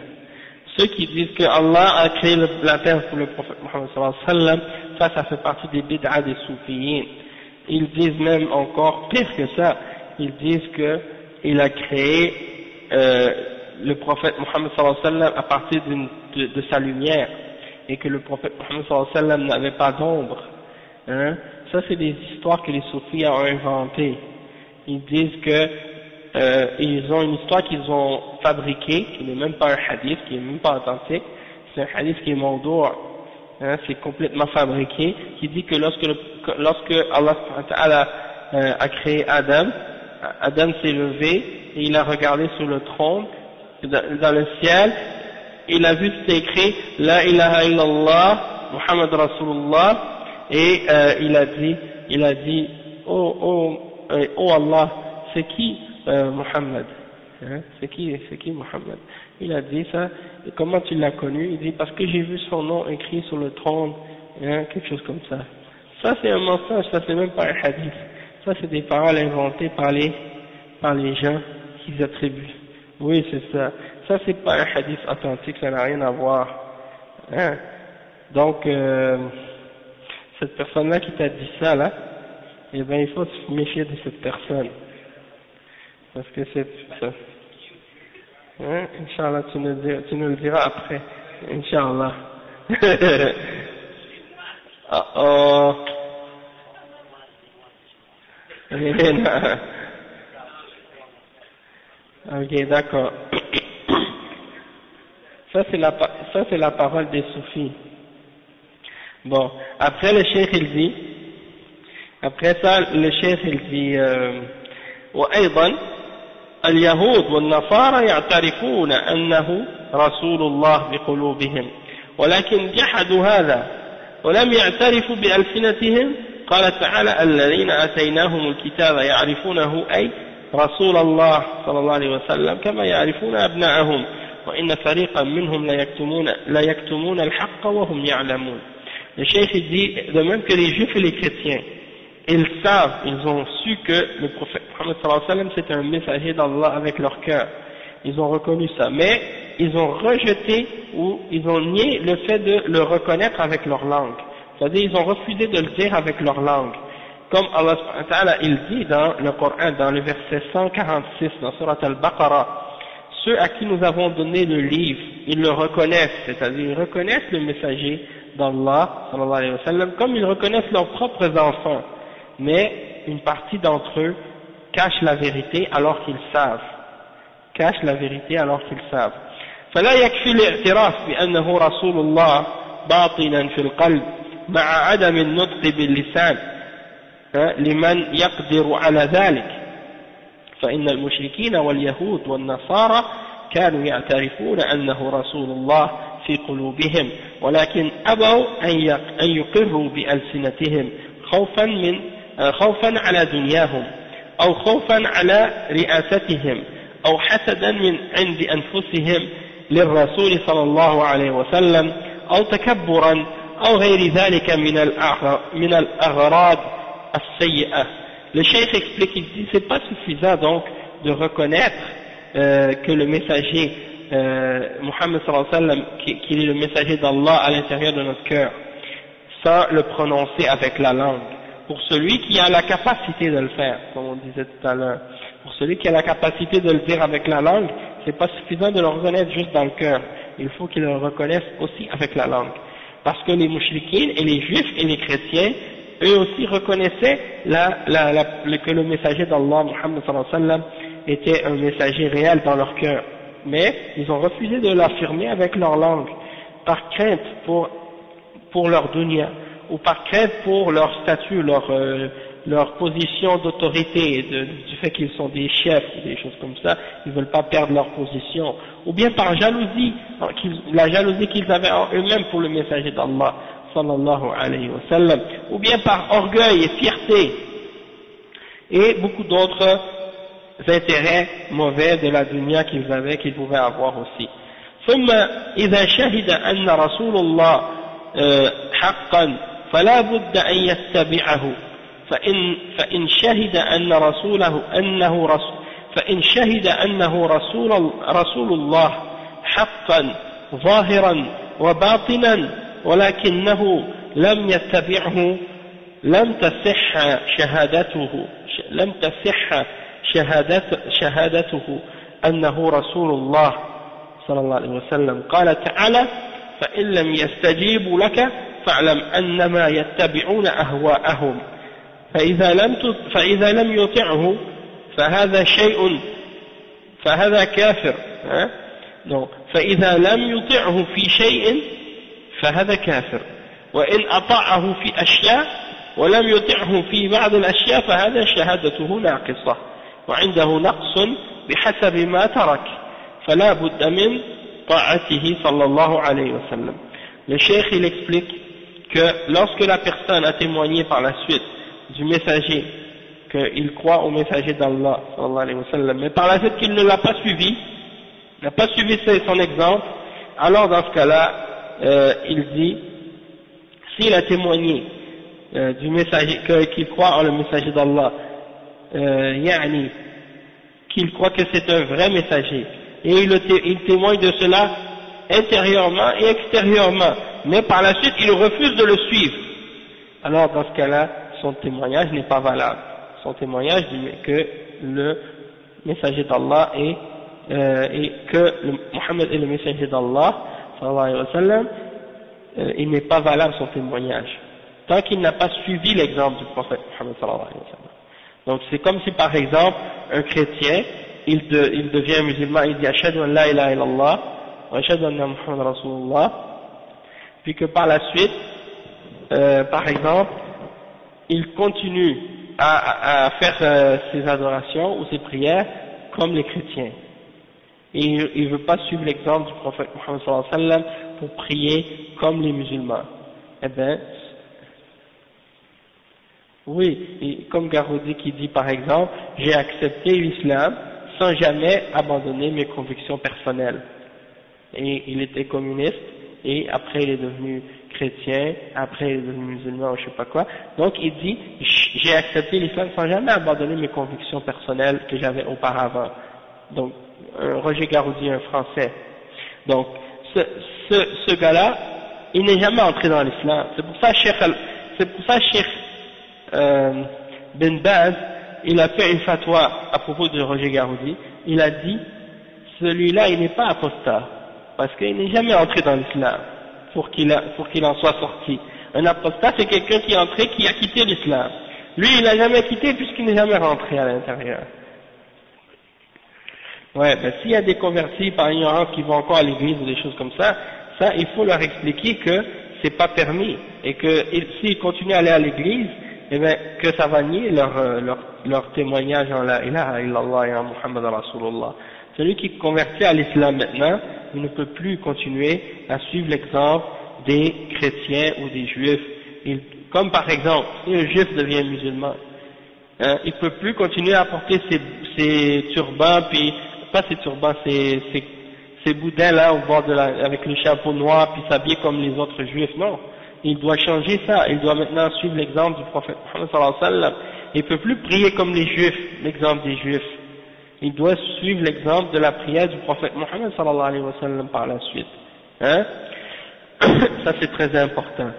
Ceux qui disent que Allah a créé la terre pour le prophète Muhammad sallallahu alayhi wa sallam, ça fait partie des bid'a des soufis. Ils disent même encore pire que ça, ils disent que il a créé le prophète Muhammad sallallahu alayhi wa sallam à partir de sa lumière, et que le prophète Muhammad sallallahu alayhi wa sallam n'avait pas d'ombre. Hein? Ça c'est des histoires que les soufis ont inventées. Ils disent que ils ont une histoire qu'ils ont fabriquée, qui n'est même pas un hadith, qui n'est même pas authentique, c'est un hadith qui est mawdou', hein, c'est complètement fabriqué, qui dit que lorsque Allah subhanahu wa ta'ala a créé Adam s'est levé et il a regardé sur le trône, dans le ciel, il a vu c'était écrit La ilaha illallah Muhammad Rasulullah, et il a dit, oh Allah, c'est qui Muhammad, hein? C'est qui Muhammad? Il a dit ça, et comment tu l'as connu? Il dit, parce que j'ai vu son nom écrit sur le trône, hein, quelque chose comme ça. Ça c'est un mensonge, ça c'est même pas un hadith, ça c'est des paroles inventées par les gens qu'ils attribuent. Oui, c'est ça. Ça c'est pas un hadith authentique, ça n'a rien à voir, hein? Donc cette personne-là qui t'a dit ça là, eh ben il faut se méfier de cette personne, parce que c'est ça. Hein? Inch'Allah, tu nous le diras après. Inch'Allah. Oh. Ok, d'accord. Ça c'est la parole des soufis. Bon, après le cheikh il dit, après ça le cheikh il dit, وأيضا اليهود والنصارى يعترفون أنه رسول الله بقلوبهم ولكن جحدوا هذا ولم يعترفوا بألسنتهم. قال تعالى الذين آتيناهم الكتاب يعرفونه أي رسول الله صلى الله عليه وسلم كما يعرفون أبناءهم وإن فريقا منهم لا يكتمون الحق وهم يعلمون. Le cheikh dit de même que les juifs et les chrétiens, ils savent, ils ont su que le prophète Mohammed sallallahu alayhi wa sallam c'est un messager d'Allah avec leur cœur, ils ont reconnu ça, mais ils ont rejeté ou ils ont nié le fait de le reconnaître avec leur langue, c'est-à-dire ils ont refusé de le dire avec leur langue, comme Allah subhanahu wa ta'ala il dit dans le Coran, dans le verset 146 dans Surat Al-Baqarah, ceux à qui nous avons donné le livre, ils le reconnaissent, c'est-à-dire ils reconnaissent le messager d'Allah sallallahu alayhi wa sallam comme ils reconnaissent leurs propres enfants, mais une partie d'entre eux cachent la vérité alors qu'ils savent, فلا يكفي الاعتراف بأنه رسول الله باطنا في القلب مع عدم النطق باللسان لمن يقدر على ذلك، فإن المشركين واليهود والنصارى كانوا يعترفون أنه رسول الله في قلوبهم ولكن أبوا أن يقروا بألسنتهم خوفا على دنياهم أو خوفا على رئاستهم أو حسدا من عند أنفسهم للرسول صلى الله عليه وسلم أو تكبرا أو غير ذلك من الأغراض السيئة. Le cheikh explique, il dit c'est pas suffisant donc de reconnaître que le messager Muhammad sallallahu alayhi wa sallam qu'il est le messager d'Allah à l'intérieur de notre cœur sans le prononcer avec la langue. Pour celui qui a la capacité de le faire, comme on disait tout à l'heure, pour celui qui a la capacité de le dire avec la langue, c'est pas suffisant de le reconnaître juste dans le cœur, il faut qu'il le reconnaisse aussi avec la langue. Parce que les mouchriquines et les juifs et les chrétiens, eux aussi reconnaissaient que le messager d'Allah, Muhammad sallallahu alayhi wa sallam, était un messager réel dans leur cœur. Mais ils ont refusé de l'affirmer avec leur langue, par crainte pour leur dunya, ou par crainte pour leur statut, leur position d'autorité, du fait qu'ils sont des chefs, des choses comme ça, ils ne veulent pas perdre leur position, ou bien par jalousie, la jalousie qu'ils avaient en eux-mêmes pour le messager d'Allah, sallallahu alayhi wa sallam, ou bien par orgueil et fierté, et beaucoup d'autres intérêts mauvais de la dunya qu'ils avaient, qu'ils pouvaient avoir aussi. ثم إذا شهد أن رسول الله حقا فلا بد أن يتبعه فإن شهد أن رسوله فإن شهد أنه رسول الله حقا ظاهرا وباطنا ولكنه لم يتبعه لم تصح شهادته أنه رسول الله صلى الله عليه وسلم. قال تعالى فإن لم يستجيبوا لك فاعلم أنما يتبعون أهواءهم فإذا لم يطعه فهذا كافر فإذا لم يطعه في شيء فهذا كافر وإن أطاعه في أشياء ولم يطعه في بعض الأشياء فهذا شهادته ناقصة وعنده نقص بحسب ما ترك فلا بد من طاعته صلى الله عليه وسلم. Le cheikh il explique que lorsque la personne a témoigné par la suite du messager, qu'il croit au messager d'Allah, sallallahu alayhi wa sallam, mais par la suite qu'il ne l'a pas suivi, n'a pas suivi son exemple, alors dans ce cas-là, il dit, s'il a témoigné du messager, qu'il croit en le messager d'Allah, yani, qu'il croit que c'est un vrai messager, et il témoigne de cela intérieurement et extérieurement, mais par la suite il refuse de le suivre, alors dans ce cas-là, son témoignage n'est pas valable. Son témoignage dit que le messager d'Allah et que Mohammed est le messager d'Allah, sallallahu alayhi wa sallam, il n'est pas valable son témoignage, tant qu'il n'a pas suivi l'exemple du prophète Mohammed sallallahu alayhi wa sallam. Donc c'est comme si par exemple un chrétien, il devient musulman, il dit ashhadu an la ilaha illallah wa ashhadu anna Muhammad rasulullah, puis que par la suite, par exemple, il continue à faire ses adorations ou ses prières comme les chrétiens. Et il ne veut pas suivre l'exemple du prophète Muhammad sallallahu alayhi wa sallam pour prier comme les musulmans. Eh bien, oui, et comme Garoudi qui dit par exemple, j'ai accepté l'islam sans jamais abandonner mes convictions personnelles. Et il était communiste, et après il est devenu chrétien, après il est devenu musulman ou je sais pas quoi. Donc il dit, j'ai accepté l'islam sans jamais abandonner mes convictions personnelles que j'avais auparavant. Donc, Roger Garoudi, un Français. Donc, ce gars-là, il n'est jamais entré dans l'islam. C'est pour ça Cheikh Ben Baz, il a fait une fatwa à propos de Roger Garoudi. Il a dit, celui-là, il n'est pas apostat, parce qu'il n'est jamais entré dans l'islam pour qu'il en soit sorti. Un apostat, c'est quelqu'un qui est entré, qui a quitté l'islam. Lui, il n'a jamais quitté puisqu'il n'est jamais rentré à l'intérieur. Ouais, ben s'il y a des convertis par ignorance qui vont encore à l'église ou des choses comme ça, il faut leur expliquer que c'est pas permis, et que s'ils continuent à aller à l'église, eh ben, que ça va nier leur témoignage en la ilaha illallah et en Muhammad Rasulullah. Celui qui convertit à l'islam maintenant, il ne peut plus continuer à suivre l'exemple des chrétiens ou des juifs. Comme par exemple, si un juif devient musulman, il ne peut plus continuer à porter ses turbans, puis pas ses turbans, ses boudins là au bord avec le chapeau noir, puis s'habiller comme les autres juifs. Non, il doit changer ça. Il doit maintenant suivre l'exemple du prophète Muhammad sallallahu alayhi wa sallam. Il ne peut plus prier comme les juifs, l'exemple des juifs. Il doit suivre l'exemple de la prière du prophète Muhammad sallallahu alayhi wa sallam par la suite. Hein? Ça c'est très important.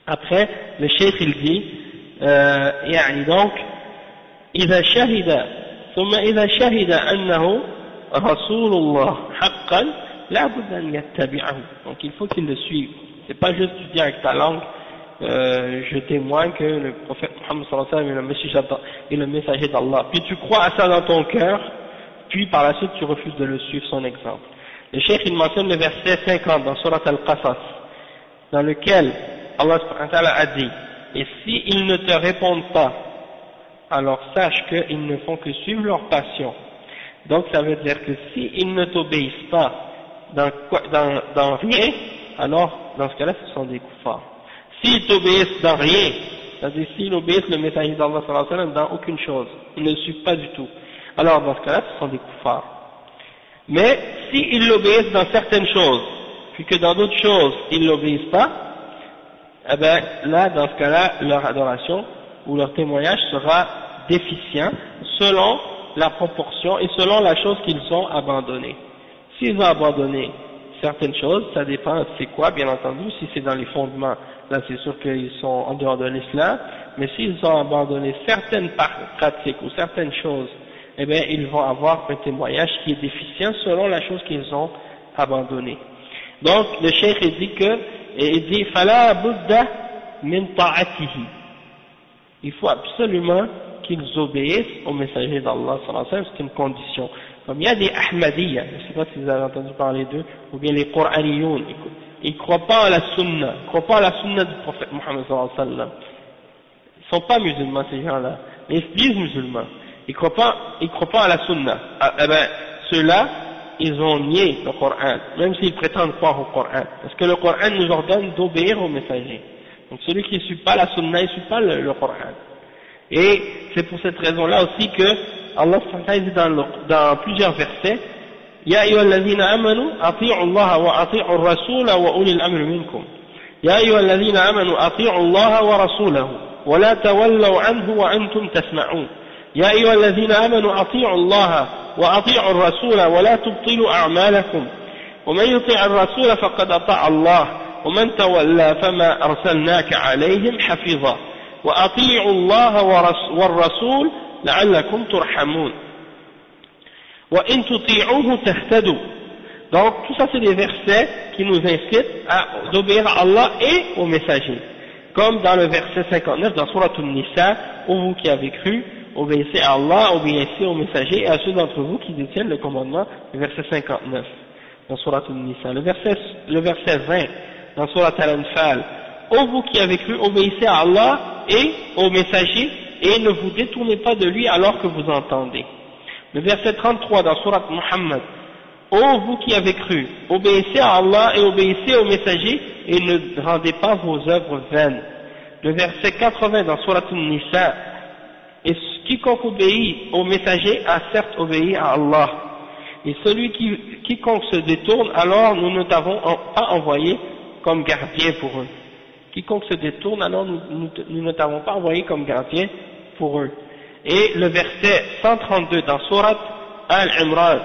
Après, le cheikh il dit, يعني donc, إذا شهد ثم إذا شهد أنه رسول الله حقا لا بد أن يتبعه. Donc il faut qu'il le suive. C'est pas juste tu dis avec ta langue, je témoigne que le prophète Muhammad sallallahu alayhi wa sallam est le messager d'Allah. Puis tu crois à ça dans ton cœur, puis par la suite tu refuses de le suivre son exemple. Le cheikh il mentionne le verset 50 dans Surat Al-Qasas, dans lequel Allah subhanahu wa ta'ala a dit, et s'ils ne te répondent pas, alors sache qu'ils ne font que suivre leur passion. Donc ça veut dire que s'ils ne t'obéissent pas dans rien, alors dans ce cas-là ce sont des kuffars. S'ils t'obéissent dans rien, c'est-à-dire s'ils obéissent le messager d'Allah sallallahu alayhi wa sallam dans aucune chose, ils ne le suivent pas du tout, alors dans ce cas-là ce sont des kuffars. Mais s'ils l'obéissent dans certaines choses, puis que dans d'autres choses ils ne l'obéissent pas, eh ben là dans ce cas-là leur adoration ou leur témoignage sera déficient selon la proportion et selon la chose qu'ils ont abandonnée. S'ils ont abandonné certaines choses, ça dépend c'est quoi bien entendu, si c'est dans les fondements, là c'est sûr qu'ils sont en dehors de l'islam, mais s'ils ont abandonné certaines pratiques ou certaines choses, eh bien ils vont avoir un témoignage qui est déficient selon la chose qu'ils ont abandonnée. Donc le cheikh il dit fala budda min ta'atihi. Il faut absolument qu'ils obéissent au messager d'Allah sallallahu alayhi wa sallam, c'est une condition. Comme il y a des Ahmadiyya, je ne sais pas si vous avez entendu parler d'eux, ou bien les Qur'aniyoun, ils ne croient pas à la sunna, ils ne croient pas à la sunna du prophète Muhammad sallallahu alayhi wa sallam. Ils ne sont pas musulmans ces gens-là, mais ils se disent musulmans. Ils ne croient pas à la sunna. Eh ben, ceux-là, ils ont nié le Coran, même s'ils prétendent croire au Coran. Parce que le Coran nous ordonne d'obéir aux messagers. Donc celui qui ne suit pas la sunna, il ne suit pas le Coran. Et c'est pour cette raison-là aussi que Allah dit dans plusieurs versets, Ya ayyuhalladhina amanu, ati'u Allah wa ati'u ar-rasula wa ulil amri minkum. Ya ayyuhalladhina amanu, ati'u Allah wa rasulahu, wa la tawallaw anhu wa antum tasma'un. Ya ayyuhalladhina amanu, ati'u Allah wa ati'u ar-rasula wa la tubtilu a'malakum. Wa man yuti' ar-rasula faqad ata'a Allah. ومن تولى فما أرسلناك عليهم حفيظا وأطيعوا الله والرسول لعلكم ترحمون وإن تطيعوه تهتدوا. Donc tout ça c'est des versets qui nous incitent à obéir à Allah et aux messagers, comme dans le verset 59 dans Surat An-Nisa, ô vous qui avez cru, obéissez à Allah, obéissez aux messagers et à ceux d'entre vous qui détiennent le commandement, le verset 59 dans Surat An-Nisa. Le verset 20 dans Surat Al-Anfal, ô vous qui avez cru, obéissez à Allah et aux messagers et ne vous détournez pas de lui alors que vous entendez. Le verset 33 dans Surat Muhammad, ô vous qui avez cru, obéissez à Allah et obéissez aux messagers et ne rendez pas vos œuvres vaines. Le verset 80 dans Surat An-Nisa, et quiconque obéit aux messagers a certes obéi à Allah. Et quiconque se détourne, alors nous ne t'avons pas envoyé comme gardien pour eux. Quiconque se détourne, alors nous ne t'avons pas envoyé comme gardien pour eux. Et le verset 132 dans Surat Al-Imran,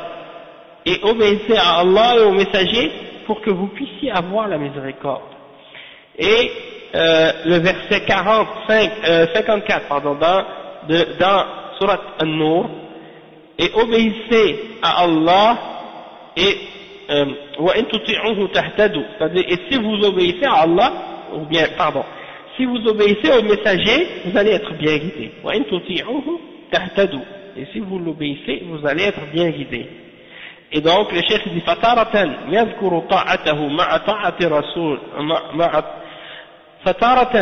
et obéissez à Allah et aux messagers pour que vous puissiez avoir la miséricorde. Et le verset 54 dans Surat An-Nur, et obéissez à Allah et c'est-à-dire, et si vous obéissez à Allah, ou bien, si vous obéissez aux messagers, vous allez être bien guidés. Et si vous l'obéissez, vous allez être bien guidés. Et donc, le cheikh dit, فَتَارَةً يَذْكُرُ طَاعَتَهُ مَعَ طَاعَةِ رَسُولِ فَتَارَةً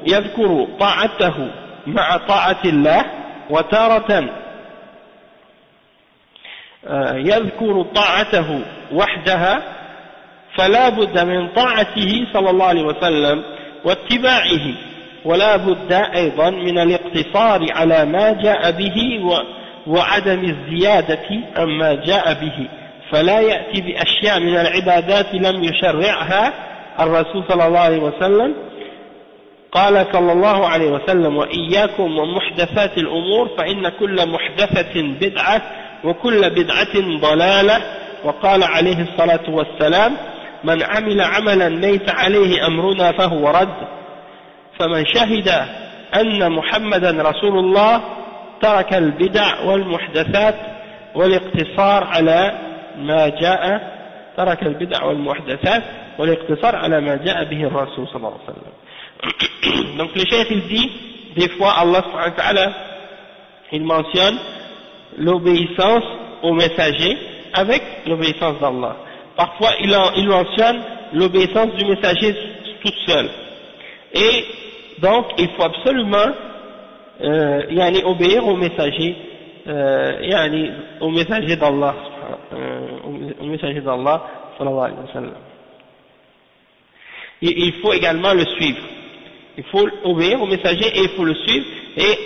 يَذْكُرُ طَاعَتَهُ مَعَ طَاعَةِ اللَّهِ وَتَارَةً يذكر طاعته وحدها فلا بد من طاعته صلى الله عليه وسلم واتباعه ولا بد أيضا من الاقتصار على ما جاء به وعدم الزيادة عما جاء به فلا يأتي بأشياء من العبادات لم يشرعها الرسول صلى الله عليه وسلم قال صلى الله عليه وسلم وإياكم ومحدثات الأمور فإن كل محدثة بدعة وكل بدعة ضلالة وقال عليه الصلاة والسلام من عمل عملا ليس عليه أمرنا فهو رد فمن شهد أن محمدا رسول الله ترك البدع والمحدثات والاقتصار على ما جاء به الرسول صلى الله عليه وسلم. Donc le cheikh il dit, des fois Allah subhanahu wa ta'ala il mentionne l'obéissance aux messagers avec l'obéissance d'Allah. Parfois il mentionne l'obéissance du messager toute seule. Et donc il faut absolument obéir aux messagers, aux messagers d'Allah, sallallahu alayhi wa sallam. Et il faut également le suivre. Il faut obéir au messager et il faut le suivre. Et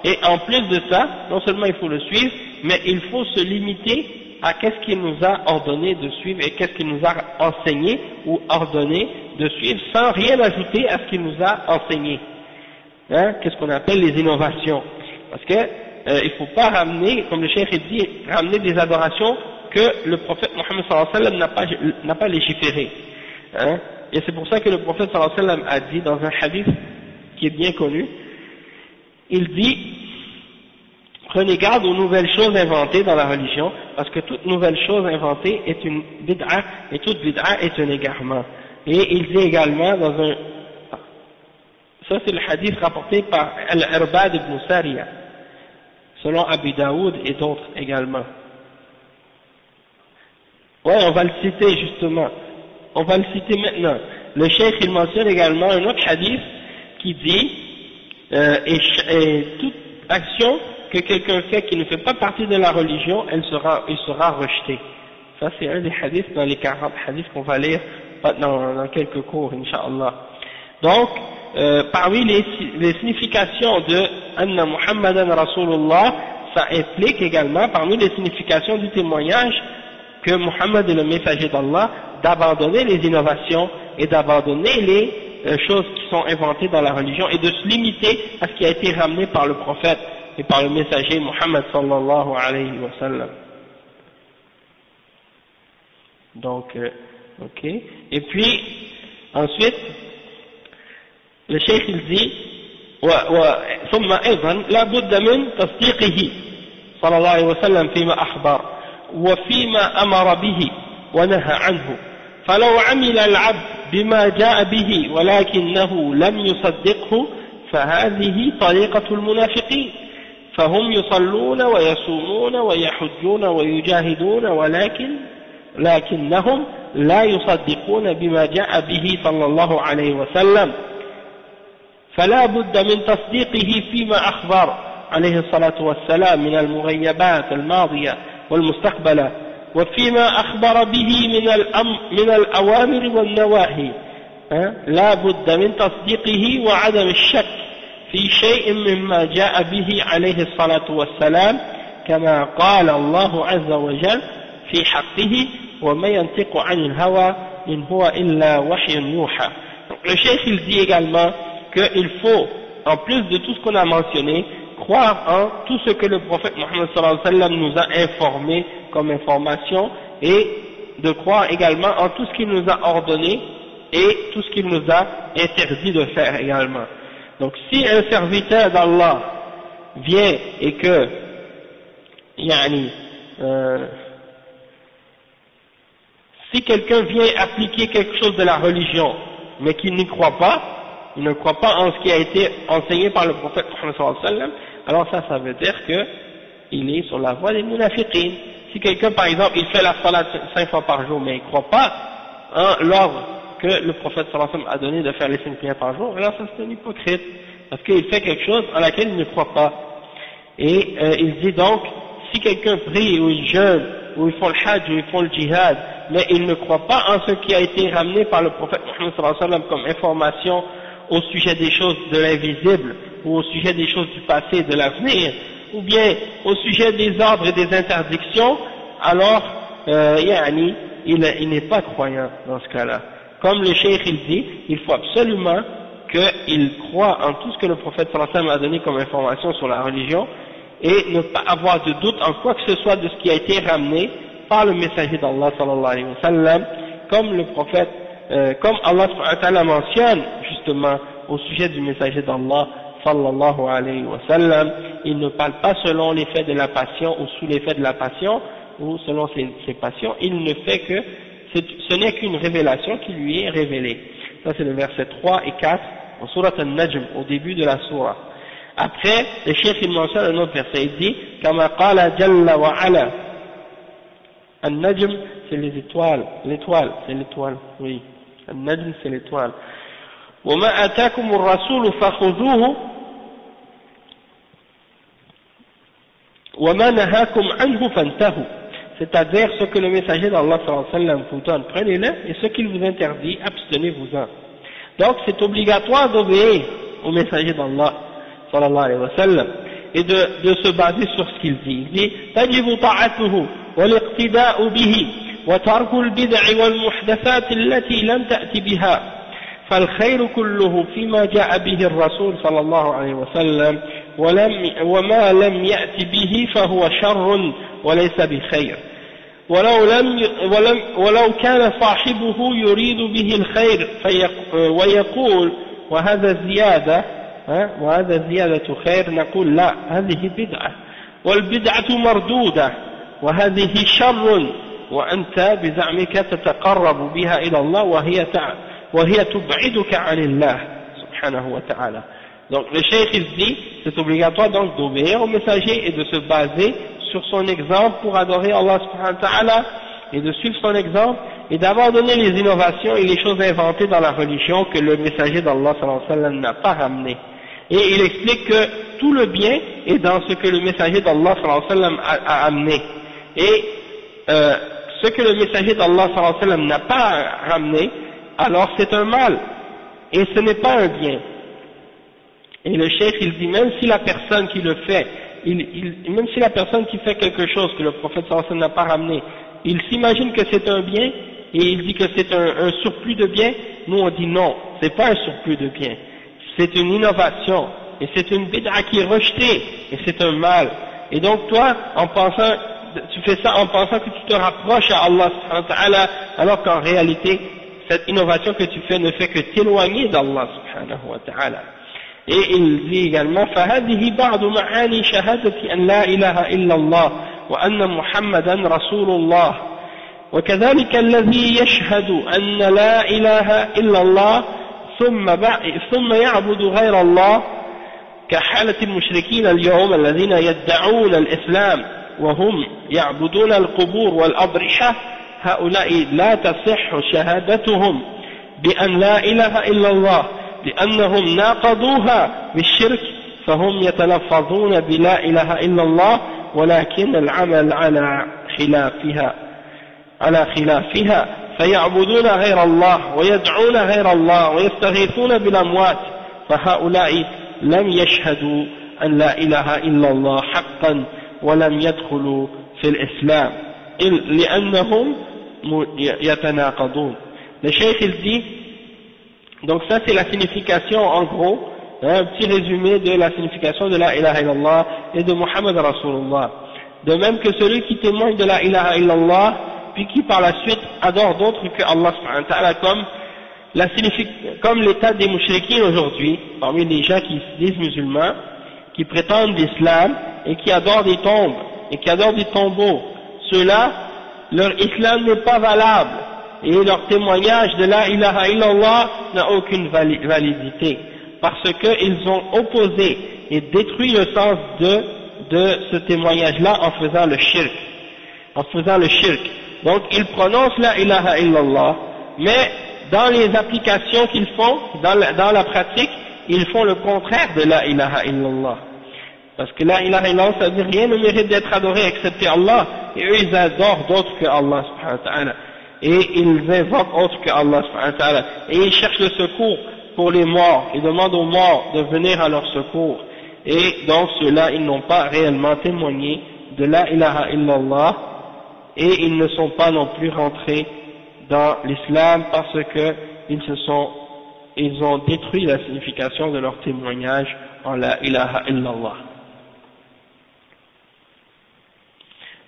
et en plus de ça, non seulement il faut le suivre, mais il faut se limiter à qu'est-ce qu'il nous a ordonné de suivre et qu'est-ce qu'il nous a enseigné ou ordonné de suivre sans rien ajouter à ce qu'il nous a enseigné. Qu'est-ce qu'on appelle les innovations. Parce que il ne faut pas ramener, comme le cheikh dit, ramener des adorations que le prophète Mohammed sallallahu alayhi wa sallam n'a pas légiféré. Et c'est pour ça que le prophète sallallahu alayhi wa sallam a dit dans un hadith qui est bien connu, il dit, prenez garde aux nouvelles choses inventées dans la religion, parce que toute nouvelle chose inventée est une bid'a, et toute bid'a est un égarement. Et il dit également dans un, ça c'est le hadith rapporté par Al-Irbad ibn Sariya, selon Abu Daoud et d'autres également. Ouais, on va le citer justement. On va le citer maintenant. Le cheikh il mentionne également un autre hadith qui dit action que quelqu'un fait qui ne fait pas partie de la religion, il sera rejeté. Ça c'est un des hadiths dans les 40 hadiths qu'on va lire dans quelques cours, Inch'Allah. Donc, parmi les significations de Anna Muhammadan Rasulullah, ça implique également, parmi les significations du témoignage, que Muhammad est le messager d'Allah, d'abandonner les innovations et d'abandonner les choses qui sont inventées dans la religion et de se limiter à ce qui a été ramené par le prophète et par le messager Muhammad sallallahu alayhi wa sallam. Donc, ok. Et puis, ensuite, le cheikh il dit, ثم أيضا لا بد من تصديقه صلى الله عليه وسلم فيما أخبر وفيما أمر به ونهى عنه، فلو عمل العبد بما جاء به ولكنه لم يصدقه فهذه طريقة المنافقين، فهم يصلون ويصومون ويحجون ويجاهدون لكنهم لا يصدقون بما جاء به صلى الله عليه وسلم، فلا بد من تصديقه فيما أخبر عليه الصلاة والسلام من المغيبات الماضية والمستقبلة، وفيما أخبر به من الأوامر والنواهي، لا بد من تصديقه وعدم الشك في شيء مما جاء به عليه الصلاة والسلام، كما قال الله عز وجل في حقه وما ينطق عن الهوى إن هو إلا وحي يوحى. Le cheikh il dit également qu'il faut, en plus de tout ce qu'on a mentionné, croire en tout ce que le prophète Mohammed sallallahu alayhi wa sallam nous a informé comme information, et de croire également en tout ce qu'il nous a ordonné et tout ce qu'il nous a interdit de faire également. Donc si un serviteur d'Allah vient et que si quelqu'un vient appliquer quelque chose de la religion mais qu'il n'y croit pas, il ne croit pas en ce qui a été enseigné par le prophète Mohammed sallallahu alayhi wa sallam, alors ça veut dire qu'il est sur la voie des munafiqin. Si quelqu'un par exemple il fait la salat 5 fois par jour mais il ne croit pas l'ordre que le prophète sallallahu alayhi wa sallam a donné de faire les 5 prières par jour, alors ça c'est un hypocrite, parce qu'il fait quelque chose en laquelle il ne croit pas. Et il dit donc, si quelqu'un prie ou il jeûne, ou ils font le hajj, ou ils font le djihad, mais il ne croit pas en ce qui a été ramené par le prophète Mohammed sallallahu alayhi wa sallam comme information au sujet des choses de l'invisible, ou au sujet des choses du passé et de l'avenir, ou bien au sujet des ordres et des interdictions, alors il n'est pas croyant dans ce cas-là. Comme le cheikh il dit, il faut absolument qu'il croit en tout ce que le prophète sallallahu alayhi wa sallam a donné comme information sur la religion, et ne pas avoir de doute en quoi que ce soit de ce qui a été ramené par le messager d'Allah sallallahu alayhi wa sallam, comme le prophète, comme Allah subhanahu wa ta'ala mentionne justement au sujet du messager d'Allah sallallahu alayhi wa sallam, il ne parle pas selon l'effet de la passion ou sous l'effet de la passion ou selon ses passions, il ne fait que, ce n'est qu'une révélation qui lui est révélée. Ça c'est le verset 3 et 4 en Surat An-Najm, au début de la Surah. Après, le cheikh il mentionne un autre verset, il dit Kama qala jalla wa ala. An-Najm c'est les étoiles, c'est l'étoile, oui. An-Najm c'est l'étoile. Wa ma atakum ar-rasul fakhudhuhu wa ma nahakum anhu fantahu. C'est-à-dire ce que le messager d'Allah sallallahu alayhi wa sallam vous donne, prenez-le, et ce qu'il vous interdit, abstenez-vous-en. Donc c'est obligatoire d'obéir au messager d'Allah sallallahu alayhi wa sallam et de se baser sur ce qu'il dit. Il dit tajibu ta'atuhu wal iqtida'u bihi wa tarku al-bid'i wal muhdathat allati lam ta'ti biha فالخير كله فيما جاء به الرسول صلى الله عليه وسلم وما لم يأت به فهو شر وليس بخير ولو كان صاحبه يريد به الخير ويقول وهذا زيادة خير نقول لا هذه بدعة والبدعة مردودة وهذه شر وأنت بزعمك تتقرب بها إلى الله وهي تبعدك عن الله سبحانه وتعالى. Donc le cheikh il dit c'est obligatoire donc d'obéir au messager et de se baser sur son exemple pour adorer Allah subhanahu wa ta'ala et de suivre son exemple et d'abandonner les innovations et les choses inventées dans la religion que le messager d'Allah sallallahu alayhi wa sallam n'a pas ramené. Et il explique que tout le bien est dans ce que le messager d'Allah sallallahu alayhi wa sallam a amené. Et ce que le messager d'Allah sallallahu alayhi wa sallam n'a pas ramené, alors c'est un mal. Et ce n'est pas un bien. Et le cheikh il dit même si la personne qui le fait, même si la personne qui fait quelque chose que le prophète sallallahu alayhi wa sallam n'a pas ramené, il s'imagine que c'est un bien, et il dit que c'est un surplus de bien, nous on dit non, c'est pas un surplus de bien. C'est une innovation, et c'est une bid'a qui est rejetée, et c'est un mal. Et donc toi, tu fais ça en pensant que tu te rapproches à Allah subhanahu wa ta'ala, alors qu'en réalité, cette innovation que tu fais ne fait que t'éloigner d'Allah subhanahu wa ta'ala. Et il dit également, فَهَذِهِ بَعْضُ مَعَانِي شَهَادَةِ أَنْ لَا إِلَهَ إِلَّا اللَّهِ وَأَنَّ مُحَمَّدًا رَسُولُ اللَّهِ وكذلك الذي يشهد أن لا إله إلا الله ثم يعبد غير الله كحالة المشركين اليوم الذين يدعون الإسلام وهم يعبدون القبور والأضرحة، هؤلاء لا تصح شهادتهم بأن لا إله إلا الله لأنهم ناقضوها بالشرك، فهم يتلفظون بلا إله إلا الله ولكن العمل على خلافها فيعبدون غير الله ويدعون غير الله ويستغيثون بالأموات، فهؤلاء لم يشهدوا أن لا إله إلا الله حقا ولم يدخلوا في الإسلام لأنهم يتناقضون. Le cheikh il dit, donc ça c'est la signification en gros, un petit résumé de la signification de la ilaha illallah et de Muhammad Rasulullah. De même que celui qui témoigne de la ilaha illallah puis qui par la suite adore d'autres que Allah subhanahu wa ta'ala, comme l'état des mouchriquins aujourd'hui, parmi les gens qui se disent musulmans, qui prétendent l'islam et qui adorent des tombes et qui adorent des tombeaux. Ceux-là, leur islam n'est pas valable et leur témoignage de la ilaha illallah n'a aucune validité parce qu'ils ont opposé et détruit le sens de ce témoignage-là en faisant le shirk. Donc ils prononcent la ilaha illallah, mais dans les applications qu'ils font, dans la pratique, ils font le contraire de la ilaha illallah. Parce que la ilaha illallah, ça veut dire rien ne mérite d'être adoré excepté Allah, et eux ils adorent d'autres que Allah subhanahu wa ta'ala, et ils invoquent autres que Allah subhanahu wa ta'ala, et ils cherchent le secours pour les morts, ils demandent aux morts de venir à leur secours, et donc ceux-là ils n'ont pas réellement témoigné de la ilaha illallah, et ils ne sont pas non plus rentrés dans l'islam parce que ils ont détruit la signification de leur témoignage en la ilaha illallah.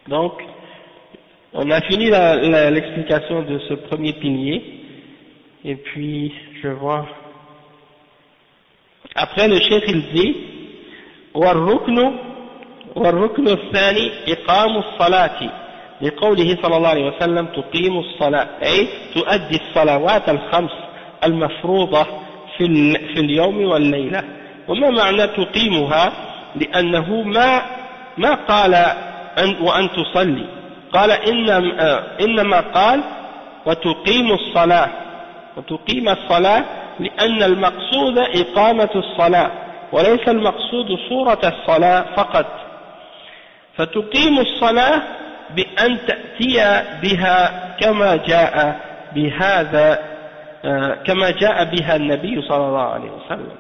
Donc, on a fini l'explication de ce premier pilier, et puis je vois. Après le cheikh il dit, والركن الثاني إقام الصلاة لقوله صلى الله عليه وسلم تقيم الصلاة أي تؤدي الصلوات الخمس المفروضة في اليوم والليلة. وما معنى تقيمها؟ لأنه ما قال وأن تصلي، قال إنما قال وتقيم الصلاة لأن المقصود إقامة الصلاة وليس المقصود صورة الصلاة فقط. فتقيم الصلاة بأن تأتي بها كما جاء بها النبي صلى الله عليه وسلم.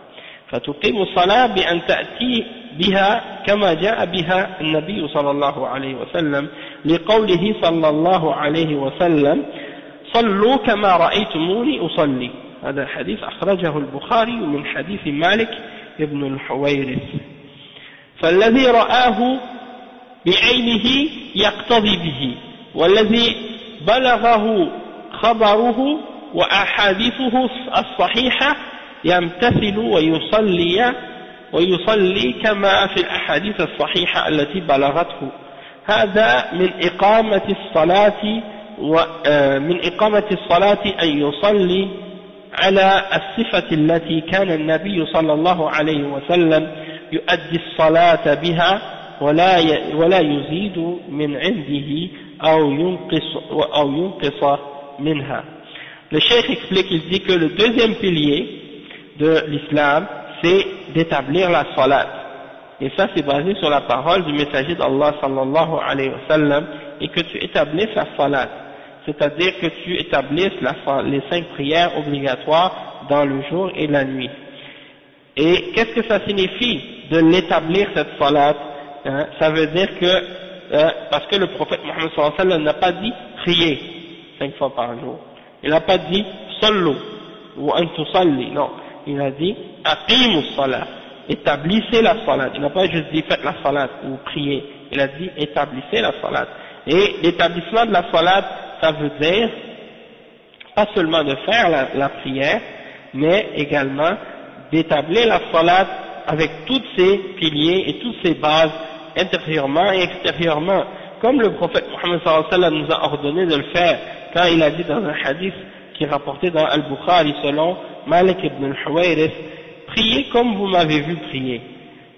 فتقيم الصلاة بأن تأتي بها كما جاء بها النبي صلى الله عليه وسلم لقوله صلى الله عليه وسلم صلوا كما رأيتموني أصلي. هذا الحديث أخرجه البخاري من حديث مالك ابن الحويرث. فالذي رآه بعينه يقتضي به، والذي بلغه خبره وأحاديثه الصحيحة يمتثل ويصلي كما في الأحاديث الصحيحة التي بلغته. هذا من إقامة الصلاة أن يصلي على الصفة التي كان النبي صلى الله عليه وسلم يؤدي الصلاة بها ولا يزيد من عنده أو ينقص منها. Le cheikh explique, il dit que le deuxième pilier de l'islam, c'est d'établir la salat. Et ça, c'est basé sur la parole du messager d'Allah sallallahu alayhi wa sallam, et que tu établisses la salat. C'est-à-dire que tu établisses les 5 prières obligatoires dans le jour et la nuit. Et qu'est-ce que ça signifie de l'établir cette salat? Ça veut dire que, parce que le prophète Mohammed sallallahu alayhi wa sallam n'a pas dit prier 5 fois par jour. Il n'a pas dit sallu ou antusalli, non. Il a dit aqimu salat, établissez la salat. Il n'a pas juste dit faites la salat ou priez. Il a dit établissez la salat. Et l'établissement de la salat, ça veut dire pas seulement de faire la prière, mais également d'établir la salat avec tous ses piliers et toutes ses bases intérieurement et extérieurement, comme le prophète Mohammed sallallahu alayhi wa sallam nous a ordonné de le faire quand il a dit dans un hadith qui est rapporté dans Al-Bukhari selon Malik ibn al-Huwayrith, priez comme vous m'avez vu prier.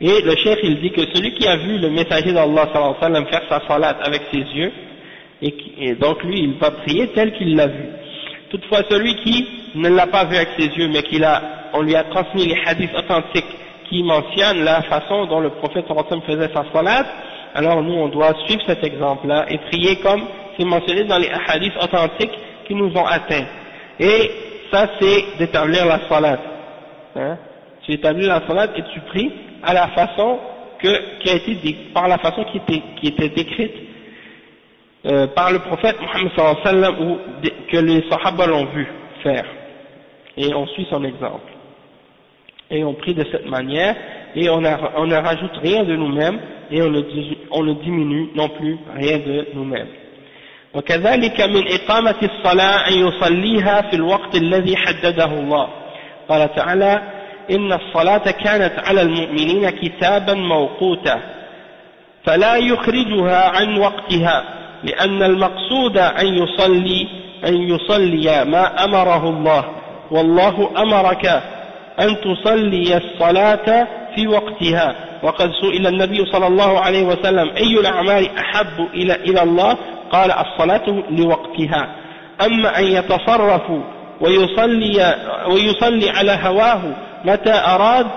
Et le cheikh il dit que celui qui a vu le messager d'Allah sallallahu alayhi wa sallam faire sa salat avec ses yeux, et donc lui il va prier tel qu'il l'a vu. Toutefois celui qui ne l'a pas vu avec ses yeux mais on lui a transmis les hadiths authentiques qui mentionnent la façon dont le prophète sallallahu alayhi wa sallam faisait sa salat, alors nous on doit suivre cet exemple là et prier comme c'est mentionné dans les hadiths authentiques qui nous ont atteints. Et ça c'est d'établir la salat. Tu établis la salat et tu pries à la façon par la façon qui était décrite par le prophète Mohammed sallallahu alayhi wa sallam ou que les sahaba l'ont vu faire. Et on suit son exemple. Et on prie de cette manière et on ne rajoute rien de nous-mêmes et on ne diminue non plus rien de nous-mêmes. وكذلك من إقامة الصلاة أن يصليها في الوقت الذي حدده الله. قال تعالى: إن الصلاة كانت على المؤمنين كتابا موقوتا فلا يخرجها عن وقتها لأن المقصود أن يصلي ما أمره الله والله أمرك أن تصلي الصلاة في وقتها. وقد سئل النبي صلى الله عليه وسلم أي الأعمال أحب إلى الله؟ قال الصلاة لوقتها. أما أن يتصرف ويصلي على هواه متى أراد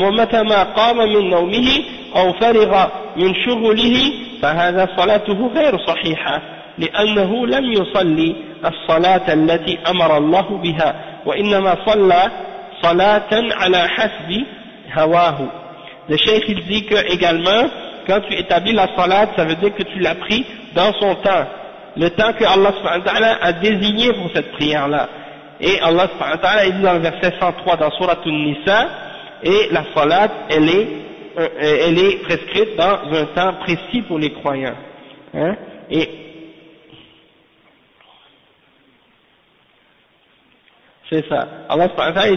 ومتى ما قام من نومه أو فرغ من شغله فهذا صلاته غير صحيحة لأنه لم يصلي الصلاة التي أمر الله بها وإنما صلى صلاة على حسب هواه. Le cheikh il dit que également quand tu établis la salat, ça veut dire que tu l'as pris dans son temps, le temps que Allah subhanahu wa ta'ala a désigné pour cette prière-là. Et Allah subhanahu wa ta'ala dit dans le verset 103 dans Surat An-Nisa, et la salat, elle est prescrite dans un temps précis pour les croyants. Et c'est ça. Allah subhanahu wa ta'ala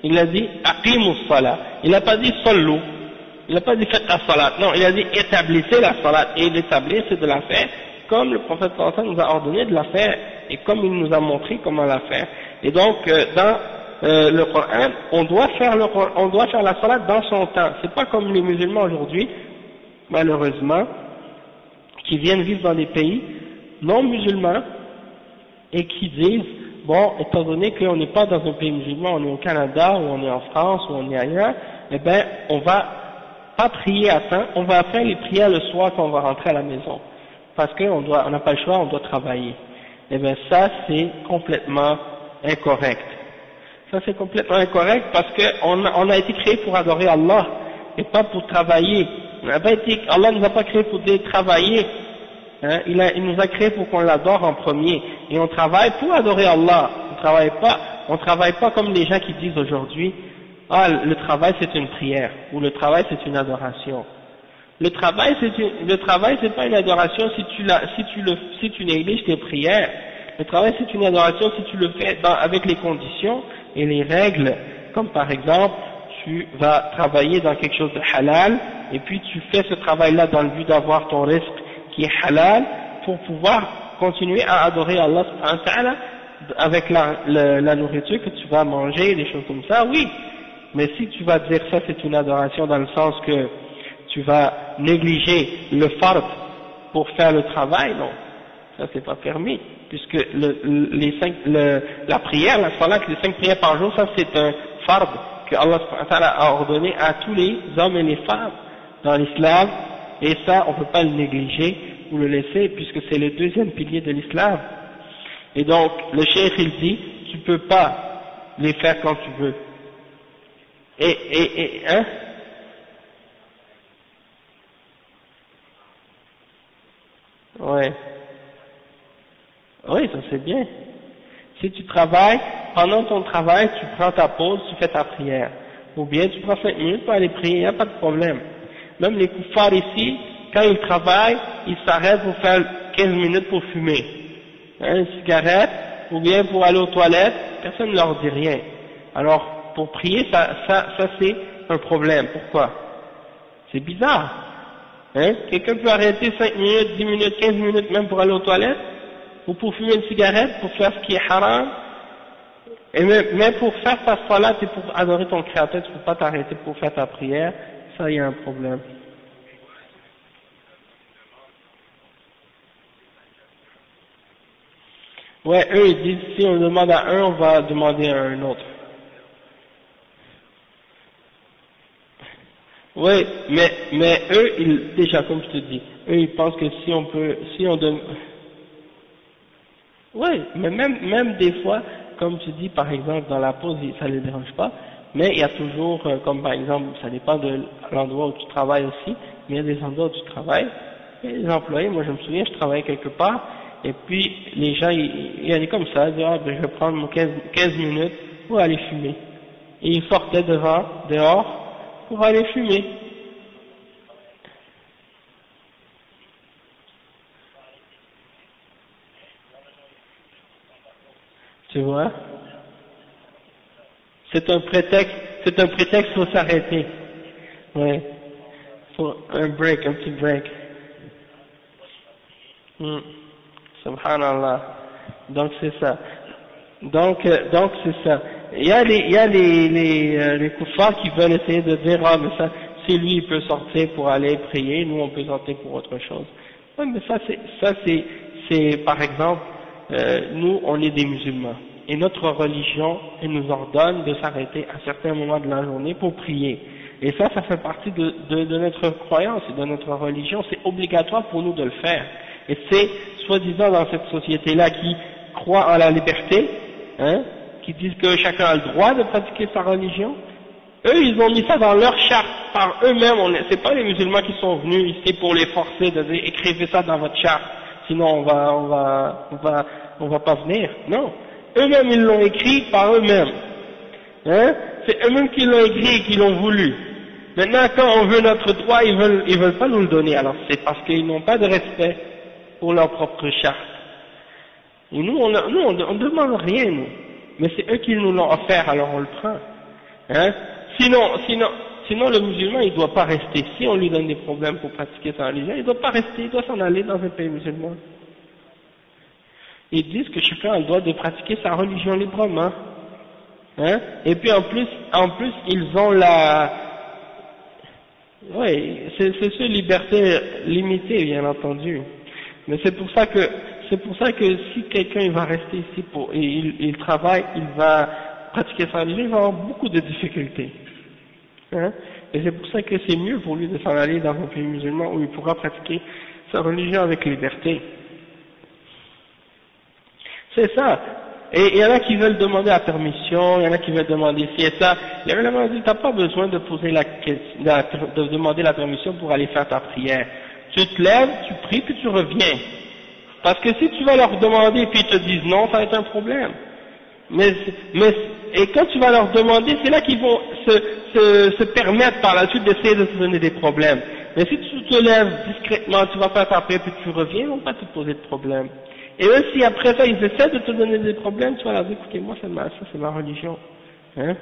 il a dit aqimu salat. Il n'a pas dit sallu. Il n'a pas dit faites la salat. Non, il a dit établissez la salat. Et l'établir, c'est de la faire comme le prophète sallallahu alayhi wa sallam nous a ordonné de la faire et comme il nous a montré comment la faire. Et donc, dans le Coran, on doit faire la salat dans son temps. C'est pas comme les musulmans aujourd'hui, malheureusement, qui viennent vivre dans des pays non musulmans et qui disent bon, étant donné qu'on n'est pas dans un pays musulman, on est au Canada, ou on est en France, ou on est ailleurs, eh ben, on va pas prier à temps, on va faire les prières le soir quand on va rentrer à la maison. Parce qu'on n'a pas le choix, on doit travailler. Eh bien, ça, c'est complètement incorrect. Ça, c'est complètement incorrect parce qu'on a été créé pour adorer Allah, et pas pour travailler. Allah ne nous a pas créé pour travailler. Il nous a créé pour qu'on l'adore en premier, et on travaille pour adorer Allah. On travaille pas comme les gens qui disent aujourd'hui, le travail c'est une prière, ou le travail c'est une adoration. Le travail c'est pas une adoration si tu négliges tes prières. Le travail c'est une adoration si tu le fais avec les conditions et les règles, comme par exemple, tu vas travailler dans quelque chose de halal, et puis tu fais ce travail-là dans le but d'avoir ton risque qui est halal, pour pouvoir continuer à adorer Allah subhanahu wa ta'ala avec la nourriture que tu vas manger, des choses comme ça, oui. Mais si tu vas dire ça c'est une adoration dans le sens que tu vas négliger le fard pour faire le travail, non. Ça c'est pas permis, puisque la prière, la salat, les 5 prières par jour, ça c'est un fard que Allah subhanahu wa ta'ala a ordonné à tous les hommes et les femmes dans l'islam, et ça on peut pas le négliger ou le laisser, puisque c'est le deuxième pilier de l'islam. Et donc le cheikh il dit, tu peux pas les faire quand tu veux. Hein? Ouais. Oui, ça c'est bien. Si tu travailles, pendant ton travail, tu prends ta pause, tu fais ta prière. Ou bien tu prends 5 minutes pour aller prier, il n'y a pas de problème. Même les koufars ici, quand ils travaillent, ils s'arrêtent pour faire 15 minutes pour fumer. Une cigarette, ou bien pour aller aux toilettes, personne ne leur dit rien. Alors, pour prier, ça c'est un problème. Pourquoi? C'est bizarre. Hein? Quelqu'un peut arrêter 5 minutes, 10 minutes, 15 minutes même pour aller aux toilettes, ou pour fumer une cigarette, pour faire ce qui est haram, et même pour faire ta salat et pour adorer ton créateur, tu ne peux pas t'arrêter pour faire ta prière, ça y a un problème. Ouais, eux ils disent, si on demande à un, on va demander à un autre. Oui, mais eux, déjà comme je te dis, eux ils pensent que si on donne... Oui, mais même des fois, comme tu dis par exemple dans la pause, ça ne les dérange pas, mais il y a toujours, comme par exemple, ça dépend de l'endroit où tu travailles aussi, mais il y a des endroits où tu travailles, et les employés, moi je me souviens, je travaillais quelque part, et puis les gens, ils allaient comme ça, ils disaient, ah, ben, je vais prendre mon 15 minutes pour aller fumer. Et ils sortaient dehors, pour aller fumer. Tu vois? C'est un prétexte pour s'arrêter. Ouais. Pour un petit break. Subhanallah. Donc c'est ça. Donc c'est ça. Il y a les koufars qui veulent essayer de dire, ah, mais ça, si lui il peut sortir pour aller prier, nous on peut sortir pour autre chose. Ouais, mais ça c'est par exemple, nous on est des musulmans. Et notre religion, elle nous ordonne de s'arrêter à certains moments de la journée pour prier. Et ça fait partie de notre croyance et de notre religion. C'est obligatoire pour nous de le faire. Et c'est, soi-disant, dans cette société-là qui croit en la liberté, hein, qui disent que chacun a le droit de pratiquer sa religion, eux, ils ont mis ça dans leur charte par eux-mêmes. C'est pas les musulmans qui sont venus ici pour les forcer de dire écrivez ça dans votre charte, sinon on va pas venir. Non. Eux-mêmes, ils l'ont écrit par eux-mêmes. Hein? C'est eux-mêmes qui l'ont écrit et qui l'ont voulu. Maintenant, quand on veut notre droit, ils veulent pas nous le donner. Alors, c'est parce qu'ils n'ont pas de respect pour leur propre charte. Et nous, on demande rien, nous. Mais c'est eux qui nous l'ont offert, alors on le prend. Hein? Sinon, le musulman, il doit pas rester. Si on lui donne des problèmes pour pratiquer sa religion, il doit pas rester, il doit s'en aller dans un pays musulman. Ils disent que chacun a le droit de pratiquer sa religion librement. Hein? Et puis en plus, ils ont c'est ce liberté limitée, bien entendu. Mais c'est pour ça que si quelqu'un va rester ici il travaille, il va pratiquer sa religion, il va avoir beaucoup de difficultés. Hein? Et c'est pour ça que c'est mieux pour lui de s'en aller dans un pays musulman où il pourra pratiquer sa religion avec liberté. C'est ça. Et il y en a qui veulent demander la permission, il y en a qui veulent demander ci et ça. Il y en a qui disent, t'as pas besoin de de demander la permission pour aller faire ta prière. Tu te lèves, tu pries, puis tu reviens. Parce que si tu vas leur demander puis ils te disent non, ça va être un problème. Et quand tu vas leur demander, c'est là qu'ils vont se permettre par la suite d'essayer de te donner des problèmes. Mais si tu te lèves discrètement, tu vas faire ta prière puis tu reviens, ils vont pas te poser de problème. Et eux, si après ça, ils essaient de te donner des problèmes, tu vas leur dire, écoutez, moi, ça c'est ma religion. Hein?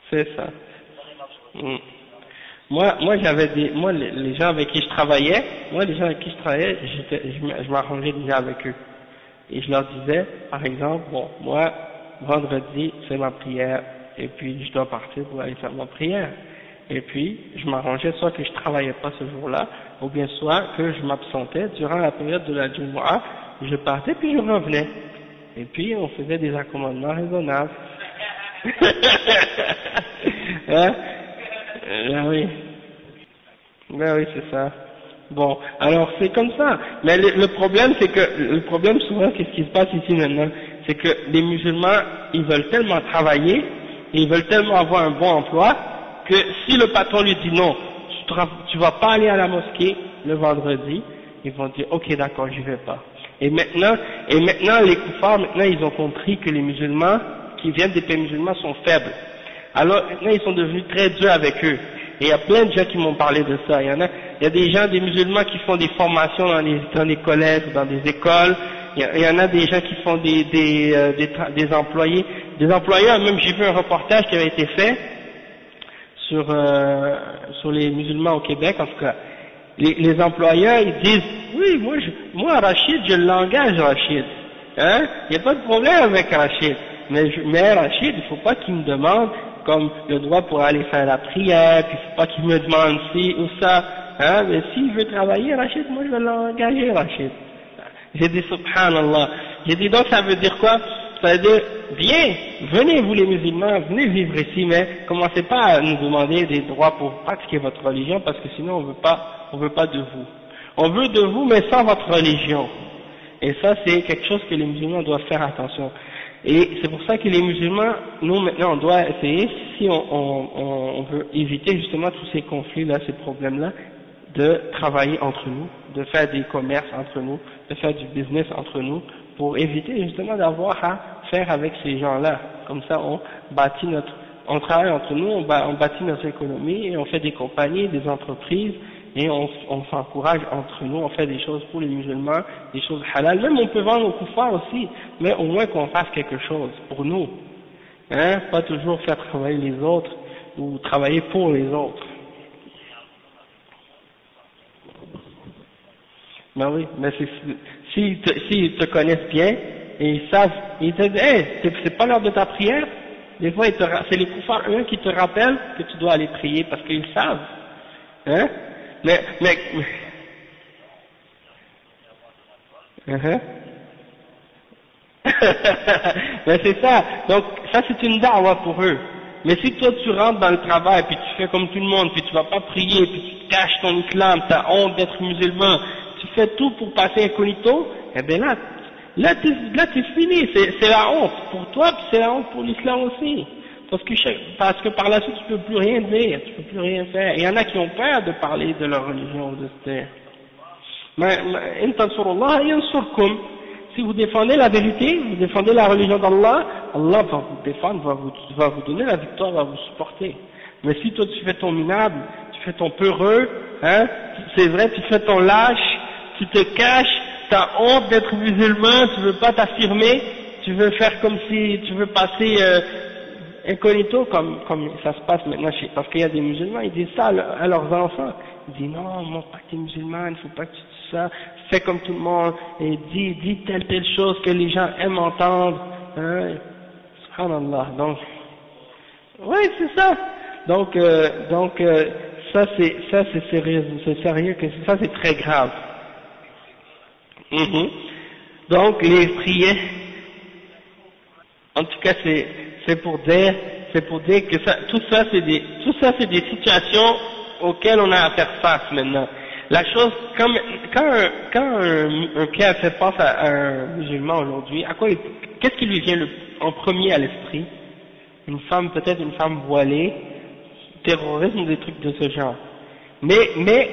C'est ça. Moi, les gens avec qui je travaillais, je m'arrangeais déjà avec eux. Et je leur disais, par exemple, bon, moi, vendredi, c'est ma prière, et puis je dois partir pour aller faire ma prière. Et puis, je m'arrangeais soit que je travaillais pas ce jour-là, ou bien soit que je m'absentais durant la période de la Jumu'ah, je partais puis je revenais. Et puis, on faisait des accommodements raisonnables. Hein? Ben oui. Ben oui, c'est ça. Bon, alors c'est comme ça. Mais le problème, c'est que, le problème souvent, qu'est-ce qui se passe ici maintenant? C'est que les musulmans, ils veulent tellement travailler, et ils veulent tellement avoir un bon emploi, que si le patron lui dit non, tu vas pas aller à la mosquée le vendredi, ils vont dire ok d'accord, j'y vais pas. Et maintenant les koufars, maintenant ils ont compris que les musulmans qui viennent des pays musulmans sont faibles. Alors maintenant ils sont devenus très durs avec eux. Et il y a plein de gens qui m'ont parlé de ça. Il y a des gens, des musulmans qui font des formations dans les collèges, dans des écoles. Il y en a des gens qui font des employés. Des employeurs, même j'ai vu un reportage qui avait été fait sur les musulmans au Québec, en tout cas. Les employeurs, ils disent, oui, moi Rachid, je l'engage Rachid. Hein? Il n'y a pas de problème avec Rachid. Mais Rachid, il faut pas qu'il me demande comme le droit pour aller faire la prière, puis il faut pas qu'il me demande ci ou ça. Hein? Mais s'il veut travailler, Rachid, moi je vais l'engager, Rachid. J'ai dit, subhanallah. J'ai dit, donc ça veut dire quoi? Ça veut dire, viens, venez vous les musulmans, venez vivre ici, mais commencez pas à nous demander des droits pour pratiquer votre religion, parce que sinon on veut pas de vous. On veut de vous, mais sans votre religion. Et ça, c'est quelque chose que les musulmans doivent faire attention. Et c'est pour ça que les musulmans, nous maintenant, on doit essayer, si on veut éviter justement tous ces conflits-là, ces problèmes-là, de travailler entre nous, de faire des commerces entre nous, de faire du business entre nous, pour éviter justement d'avoir à faire avec ces gens-là. Comme ça, on travaille entre nous, on bâtit notre économie, et on fait des compagnies, des entreprises, et on s'encourage entre nous, on fait des choses pour les musulmans, des choses halal. Même on peut vendre aux koufars aussi, mais au moins qu'on fasse quelque chose pour nous. Hein, pas toujours faire travailler les autres, ou travailler pour les autres. Ben oui, mais s'ils te connaissent bien, et ils savent, ils te disent, hey, c'est pas l'heure de ta prière. Des fois, c'est les koufars eux qui te rappellent que tu dois aller prier parce qu'ils savent. Hein? Mais mais c'est ça. Donc, ça c'est une da'wa pour eux. Mais si toi tu rentres dans le travail, puis tu fais comme tout le monde, puis tu vas pas prier, puis tu caches ton islam, t'as honte d'être musulman, tu fais tout pour passer incognito, eh bien là t'es fini, c'est la honte pour toi, puis c'est la honte pour l'islam aussi. Parce que par la suite tu peux plus rien dire, tu peux plus rien faire. Il y en a qui ont peur de parler de leur religion, de se taire. Si vous défendez la vérité, vous défendez la religion d'Allah, Allah va vous défendre, va vous donner la victoire, va vous supporter. Mais si toi tu fais ton minable, tu fais ton peureux, hein, c'est vrai, tu fais ton lâche, tu te caches, t'as honte d'être musulman, tu veux pas t'affirmer, tu veux faire comme si tu veux passer incognito comme ça se passe maintenant parce qu'il y a des musulmans, ils disent ça à leurs enfants. Ils disent non, montre pas que tu es musulman, il faut pas que tu dises ça, fais comme tout le monde et dis telle chose que les gens aiment entendre. Hein? Subhanallah. Donc, ouais, c'est ça. Donc ça c'est sérieux que ça c'est très grave. Donc les prières, en tout cas c'est pour dire que tout ça c'est des situations auxquelles on a à faire face maintenant. La chose, quand un cas fait face à un musulman aujourd'hui, qu'est-ce qui lui vient en premier à l'esprit? Une femme, peut-être une femme voilée, terrorisme, des trucs de ce genre. Mais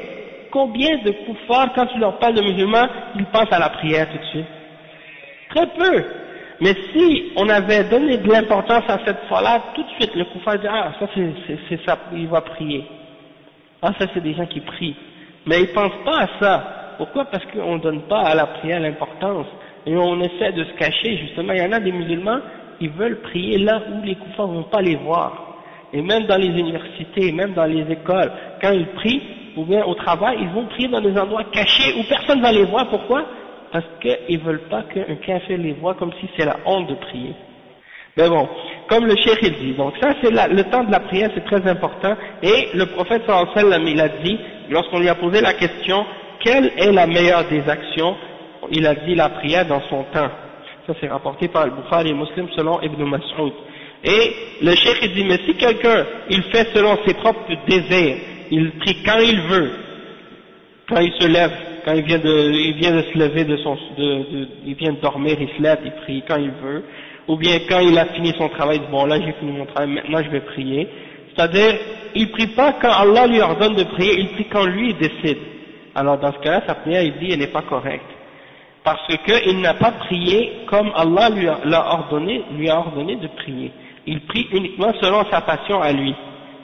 combien de koufars, quand tu leur parles de musulmans, ils pensent à la prière tout de suite? Très peu. Mais si on avait donné de l'importance à cette fois-là, tout de suite le koufar dit ah ça c'est ça, il va prier. Ah ça c'est des gens qui prient. Mais ils pensent pas à ça. Pourquoi? Parce qu'on donne pas à la prière l'importance. Et on essaie de se cacher, justement. Il y en a des musulmans, ils veulent prier là où les koufars vont pas les voir. Et même dans les universités, même dans les écoles, quand ils prient, ou bien au travail, ils vont prier dans des endroits cachés où personne va les voir. Pourquoi? Parce qu'ils veulent pas qu'un kafir les voit comme si c'est la honte de prier. Mais bon, comme le cheikh il dit, donc ça c'est le temps de la prière, c'est très important, et le prophète sallallahu alayhi wa sallam, il a dit, lorsqu'on lui a posé la question, quelle est la meilleure des actions, il a dit la prière dans son temps. Ça c'est rapporté par Al-Bukhari et Muslim selon Ibn Mas'ud. Et le cheikh il dit, mais si quelqu'un, il fait selon ses propres désirs, il prie quand il veut, quand il se lève, quand il vient de se lever il vient de dormir, il se lève, il prie quand il veut, ou bien quand il a fini son travail, il dit, bon là j'ai fini mon travail, maintenant je vais prier. C'est-à-dire, il prie pas quand Allah lui ordonne de prier, il prie quand lui il décide. Alors dans ce cas-là, sa prière, il dit, elle n'est pas correcte. Parce qu'il n'a pas prié comme Allah lui a ordonné de prier. Il prie uniquement selon sa passion à lui.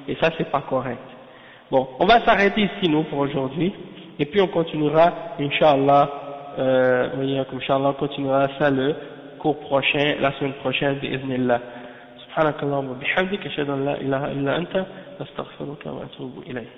Et ça, c'est pas correct. Bon, on va s'arrêter ici, nous, pour aujourd'hui. Et puis on continuera, Inch'Allah, on continuera ça le cours prochain, la semaine prochaine, bi'idhnillah. Subhanakallahumma bihamdik, ashhadu an la ilaha illa anta, astaghfiruka wa atubu ilayk.